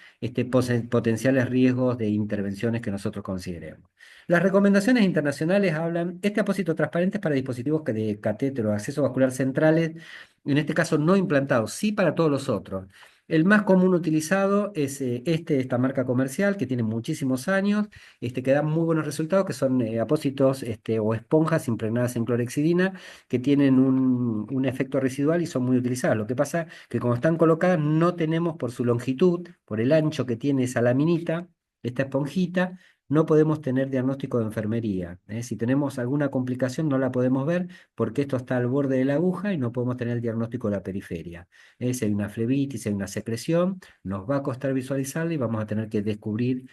potenciales riesgos de intervenciones que nosotros consideremos. Las recomendaciones internacionales hablan, este apósito transparente es para dispositivos de catéter o acceso vascular centrales, en este caso no implantados, sí para todos los otros. El más común utilizado es esta marca comercial que tiene muchísimos años, que da muy buenos resultados, que son apósitos o esponjas impregnadas en clorexidina, que tienen un efecto residual y son muy utilizadas. Lo que pasa que como están colocadas no tenemos, por su longitud, por el ancho que tiene esa laminita, esta esponjita, no podemos tener diagnóstico de enfermería. Si tenemos alguna complicación no la podemos ver porque esto está al borde de la aguja y no podemos tener el diagnóstico de la periferia. Si hay una flebitis, si hay una secreción, nos va a costar visualizarla y vamos a tener que descubrir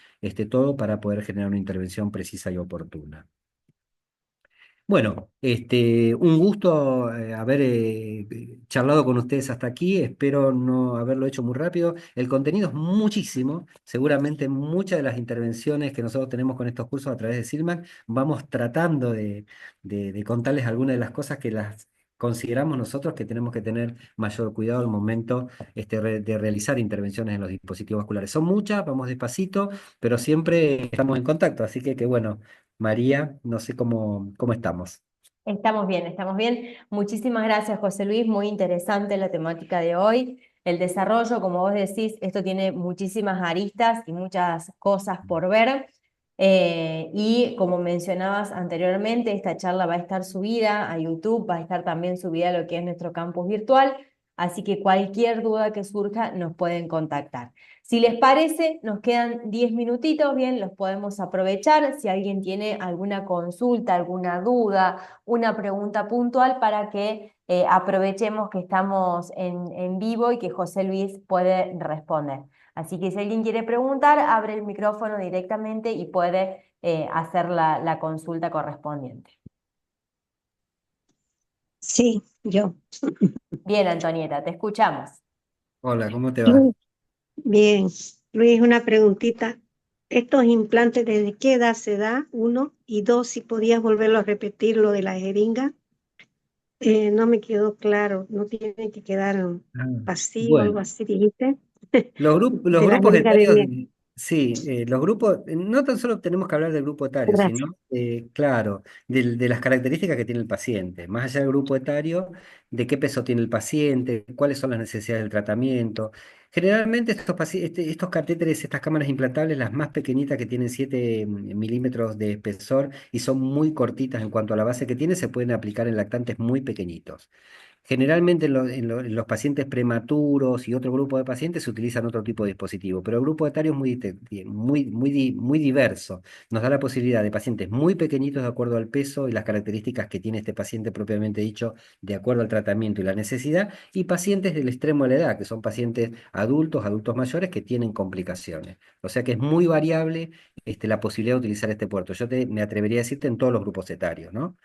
todo para poder generar una intervención precisa y oportuna. Bueno, un gusto haber charlado con ustedes hasta aquí. Espero no haberlo hecho muy rápido. El contenido es muchísimo. Seguramente muchas de las intervenciones que nosotros tenemos con estos cursos a través de Silmac, vamos tratando de contarles algunas de las cosas que las consideramos nosotros que tenemos que tener mayor cuidado al momento de realizar intervenciones en los dispositivos vasculares. Son muchas, vamos despacito, pero siempre estamos en contacto. Así que bueno. María, no sé cómo estamos. Estamos bien, estamos bien. Muchísimas gracias, José Luis. Muy interesante la temática de hoy. El desarrollo, como vos decís, esto tiene muchísimas aristas y muchas cosas por ver. Y como mencionabas anteriormente, esta charla va a estar subida a YouTube, va a estar también subida a lo que es nuestro campus virtual, así que cualquier duda que surja nos pueden contactar. Si les parece, nos quedan 10 minutitos, bien, los podemos aprovechar. Si alguien tiene alguna consulta, alguna duda, una pregunta puntual para que aprovechemos que estamos en vivo y que José Luis puede responder. Así que si alguien quiere preguntar, abre el micrófono directamente y puede hacer la consulta correspondiente. Sí, yo. Bien, Antonieta, te escuchamos. Hola, ¿cómo te va? Luis, bien. Luis, una preguntita. ¿Estos implantes desde qué edad se da? Uno. Y dos, si podías volverlo a repetir lo de la jeringa. No me quedó claro. No tiene que quedar Ah, vacío, algo bueno. así, dijiste. Los De la grupos jeringa de etarios, miel. sí, los grupos, no tan solo tenemos que hablar del grupo etario, Gracias. sino, claro, de las características que tiene el paciente, más allá del grupo etario, de qué peso tiene el paciente, cuáles son las necesidades del tratamiento. Generalmente estos catéteres, estas cámaras implantables, las más pequeñitas que tienen 7 milímetros de espesor y son muy cortitas en cuanto a la base que tiene, se pueden aplicar en lactantes muy pequeñitos. Generalmente en los pacientes prematuros y otro grupo de pacientes se utilizan otro tipo de dispositivo, pero el grupo etario es muy diverso. Nos da la posibilidad de pacientes muy pequeñitos de acuerdo al peso y las características que tiene este paciente propiamente dicho, de acuerdo al tratamiento y la necesidad, y pacientes del extremo de la edad, que son pacientes adultos, adultos mayores que tienen complicaciones. O sea que es muy variable la posibilidad de utilizar este puerto. Me atrevería a decirte en todos los grupos etarios, ¿no?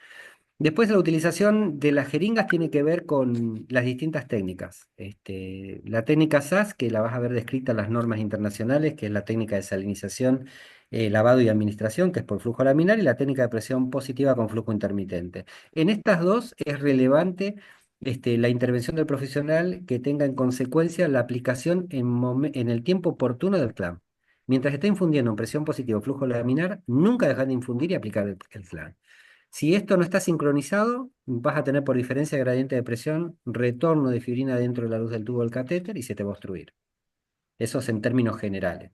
Después la utilización de las jeringas tiene que ver con las distintas técnicas. La técnica SAS, que la vas a ver descrita en las normas internacionales, que es la técnica de salinización, lavado y administración, que es por flujo laminar, y la técnica de presión positiva con flujo intermitente. En estas dos es relevante la intervención del profesional que tenga en consecuencia la aplicación en el tiempo oportuno del CLAM. Mientras está infundiendo en presión positiva o flujo laminar, nunca dejar de infundir y aplicar el CLAM. Si esto no está sincronizado, vas a tener por diferencia de gradiente de presión, retorno de fibrina dentro de la luz del tubo del catéter y se te va a obstruir. Eso es en términos generales.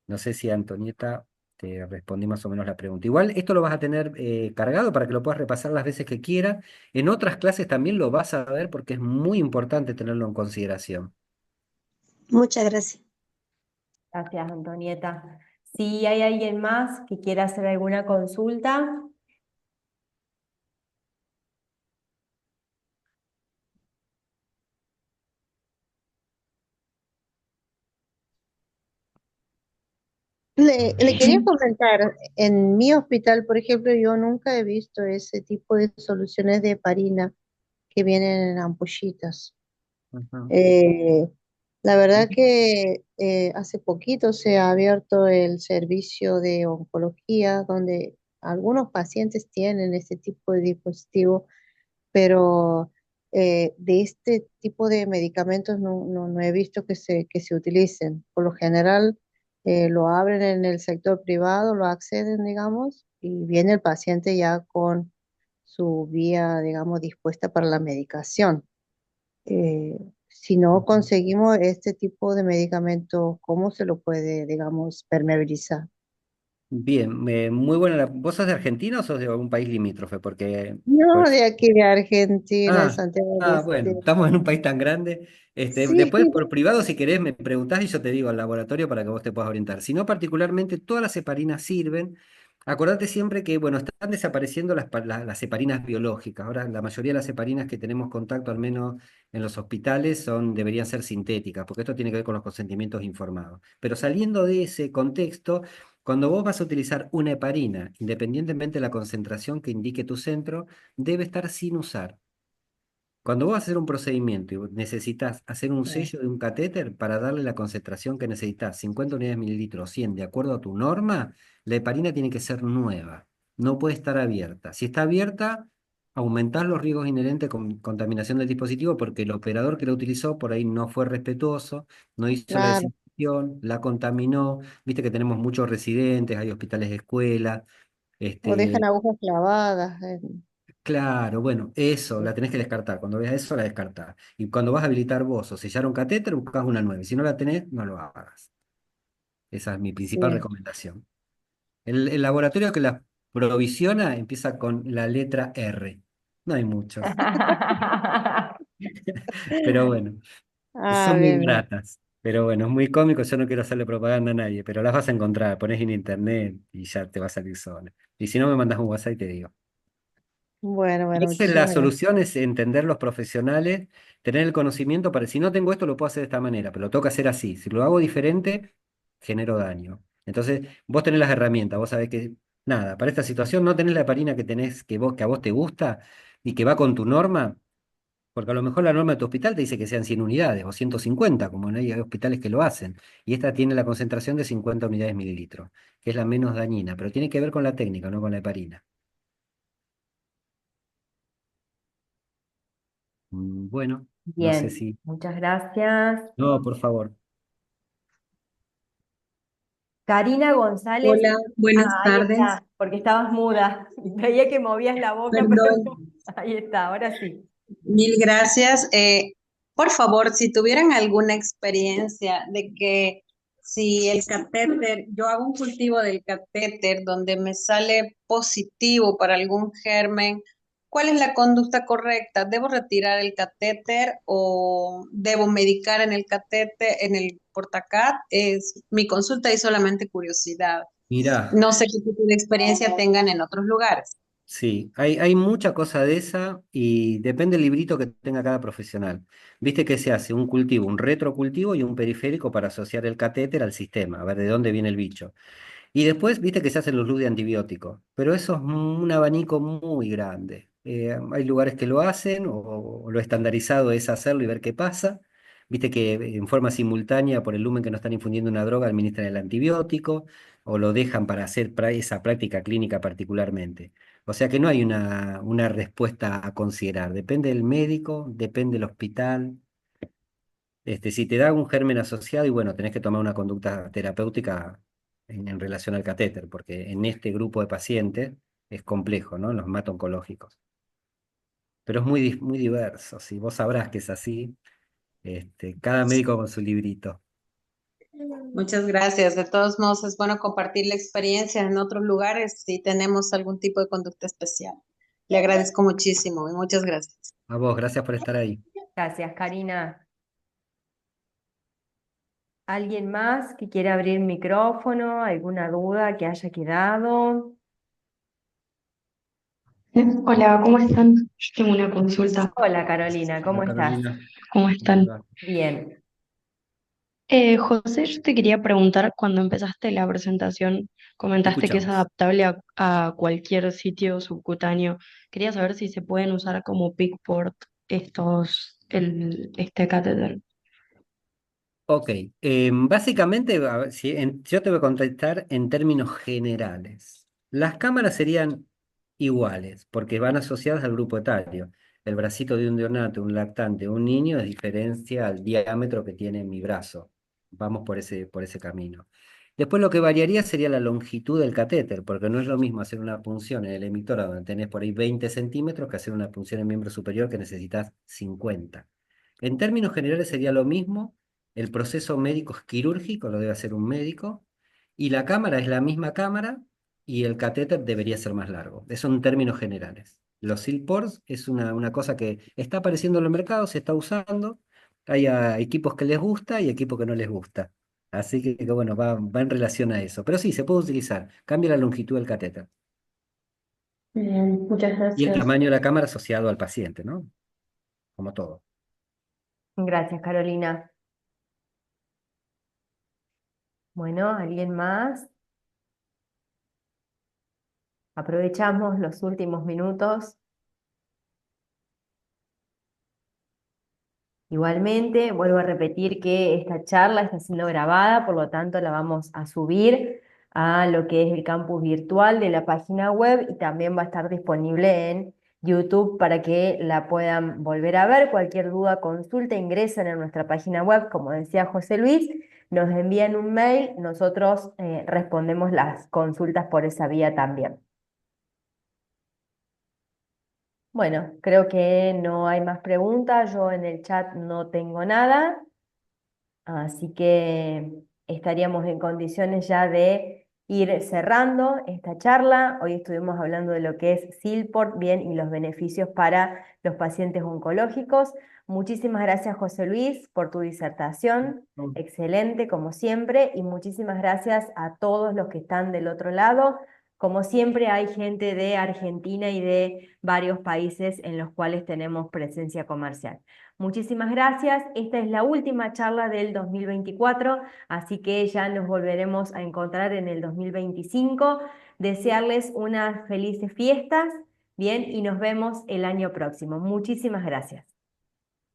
No sé si Antonieta te respondí más o menos la pregunta. Igual esto lo vas a tener cargado para que lo puedas repasar las veces que quieras. En otras clases también lo vas a ver porque es muy importante tenerlo en consideración. Muchas gracias. Gracias, Antonieta. Si hay alguien más que quiera hacer alguna consulta, Le quería comentar, en mi hospital, por ejemplo, yo nunca he visto ese tipo de soluciones de heparina que vienen en ampollitas. Ujú. Eh, la verdad que hace poquito se ha abierto el servicio de oncología donde algunos pacientes tienen este tipo de dispositivo, pero de este tipo de medicamentos no he visto que se utilicen. Por lo general, lo abren en el sector privado, lo acceden, digamos, y viene el paciente ya con su vía, digamos, dispuesta para la medicación. Eh, si no Ujú. conseguimos este tipo de medicamentos, ¿cómo se lo puede, digamos, permeabilizar? Bien, muy buena. ¿Vos sos de Argentina o sos de algún país limítrofe? Porque No, de aquí de Argentina, de Ah, Santiago del bueno, Estero. estamos en un país tan grande. Sí, Después, por privado, si querés, me preguntás y yo te digo al laboratorio para que vos te puedas orientar. Si no, particularmente, todas las heparinas sirven. Acordate siempre que, bueno, están desapareciendo las heparinas biológicas. Ahora, la mayoría de las heparinas que tenemos contacto, al menos en los hospitales, deberían ser sintéticas, porque esto tiene que ver con los consentimientos informados. Pero saliendo de ese contexto, cuando vos vas a utilizar una heparina, independientemente de la concentración que indique tu centro, debe estar sin usar. Cuando vos vas a hacer un procedimiento y necesitas hacer un sí, sello de un catéter para darle la concentración que necesitas, 50 unidades mililitros, 100, de acuerdo a tu norma, la heparina tiene que ser nueva, no puede estar abierta. Si está abierta, aumentás los riesgos inherentes con contaminación del dispositivo porque el operador que lo utilizó por ahí no fue respetuoso, no hizo la claro. desinfección, la contaminó. Viste que tenemos muchos residentes, hay hospitales de escuela. O dejan Este, agujas clavadas. Claro, bueno, eso la tenés que descartar. Cuando veas eso, la descartás. Y cuando vas a habilitar vos o sellar un catéter, buscás una nueva. Y si no la tenés, no lo hagas. Esa es mi principal Sí, recomendación. El laboratorio que las provisiona empieza con la letra R. No hay muchos, pero bueno, Ah, son muy bien, bien. baratas. Pero bueno, es muy cómico, yo no quiero hacerle propaganda a nadie, pero las vas a encontrar, pones en internet y ya te va a salir sola. Y si no, me mandas un WhatsApp y te digo. Bueno, Y bueno, esa es la muchísimas gracias. solución, es entender los profesionales, tener el conocimiento para, si no tengo esto, lo puedo hacer de esta manera, pero lo tengo que hacer así. Si lo hago diferente, genero daño. Entonces, vos tenés las herramientas, vos sabés que, nada, para esta situación no tenés la heparina que tenés, que a vos te gusta y que va con tu norma, porque a lo mejor la norma de tu hospital te dice que sean 100 unidades o 150, como no hay hospitales que lo hacen. Y esta tiene la concentración de 50 unidades mililitros, que es la menos dañina, pero tiene que ver con la técnica, no con la heparina. Bueno, no sé Bien, si... muchas gracias. No, por favor. Karina González, Hola, buenas ahí tardes. está, porque estabas muda. Veía que movías la boca, pero Perdón, no. Ahí está, ahora sí. mil gracias. Por favor, si tuvieran alguna experiencia de que si el catéter, yo hago un cultivo del catéter donde me sale positivo para algún germen, ¿cuál es la conducta correcta? ¿Debo retirar el catéter o debo medicar en el catéter, en el portacat? Es mi consulta y solamente curiosidad. Mirá, No sé qué tipo de experiencia tengan en otros lugares. sí, hay mucha cosa de esa y depende del librito que tenga cada profesional. Viste que se hace un cultivo, un retrocultivo y un periférico para asociar el catéter al sistema, a ver de dónde viene el bicho. Y después, viste que se hacen los luz de antibióticos, pero eso es un abanico muy grande. Hay lugares que lo hacen o lo estandarizado es hacerlo y ver qué pasa. Viste que en forma simultánea, por el lumen que no están infundiendo una droga, administran el antibiótico o lo dejan para hacer esa práctica clínica particularmente. O sea que no hay una respuesta a considerar. Depende del médico, depende del hospital. Si te da un germen asociado y bueno, tenés que tomar una conducta terapéutica en relación al catéter, porque en este grupo de pacientes es complejo, ¿no? Los oncológicos. Pero es muy diverso, sí, vos sabrás que es así, cada médico con su librito. Muchas gracias. De todos modos, es bueno compartir la experiencia en otros lugares si tenemos algún tipo de conducta especial. Le agradezco muchísimo y muchas gracias. A vos, gracias por estar ahí. Gracias, Karina. ¿Alguien más que quiera abrir micrófono? ¿Alguna duda que haya quedado? Hola, ¿cómo están? Yo tengo una consulta. Hola, Carolina, ¿cómo Hola estás? Carolina, ¿Cómo ¿cómo te están? va? Bien. José, yo te quería preguntar, cuando empezaste la presentación, Te comentaste que es escuchamos. adaptable a cualquier sitio subcutáneo. Quería saber si se pueden usar como pickport este catéter. Ok, básicamente, a ver, yo te voy a contestar en términos generales. Las cámaras serían iguales, porque van asociadas al grupo etario. El bracito de un neonato, un lactante, un niño es diferencia al diámetro que tiene mi brazo. Vamos por ese camino. Después lo que variaría sería la longitud del catéter, porque no es lo mismo hacer una punción en el emitora donde tenés por ahí 20 centímetros que hacer una punción en miembro superior que necesitas 50. En términos generales sería lo mismo. El proceso médico es quirúrgico, lo debe hacer un médico, y la cámara es la misma cámara y el catéter debería ser más largo. Eso en términos generales. Los SIL-PORS es una cosa que está apareciendo en el mercado, se está usando. Hay equipos que les gusta y equipos que no les gusta. Así que bueno, va en relación a eso. Pero sí, se puede utilizar. Cambia la longitud del catéter Bien, muchas y el gracias. tamaño de la cámara asociado al paciente, ¿no? Como todo. Gracias, Carolina. Bueno, ¿alguien más? Aprovechamos los últimos minutos. Igualmente, vuelvo a repetir que esta charla está siendo grabada, por lo tanto la vamos a subir a lo que es el campus virtual de la página web y también va a estar disponible en YouTube para que la puedan volver a ver. Cualquier duda, consulta, ingresen en nuestra página web, como decía José Luis, nos envían un mail, nosotros respondemos las consultas por esa vía también. Bueno, creo que no hay más preguntas, yo en el chat no tengo nada. Así que estaríamos en condiciones ya de ir cerrando esta charla. Hoy estuvimos hablando de lo que es Silport, bien, y los beneficios para los pacientes oncológicos. Muchísimas gracias, José Luis, por tu disertación. Excelente, como siempre, y muchísimas gracias a todos los que están del otro lado. Como siempre, hay gente de Argentina y de varios países en los cuales tenemos presencia comercial. Muchísimas gracias. Esta es la última charla del 2024, así que ya nos volveremos a encontrar en el 2025. Desearles unas felices fiestas, bien, y nos vemos el año próximo. Muchísimas gracias.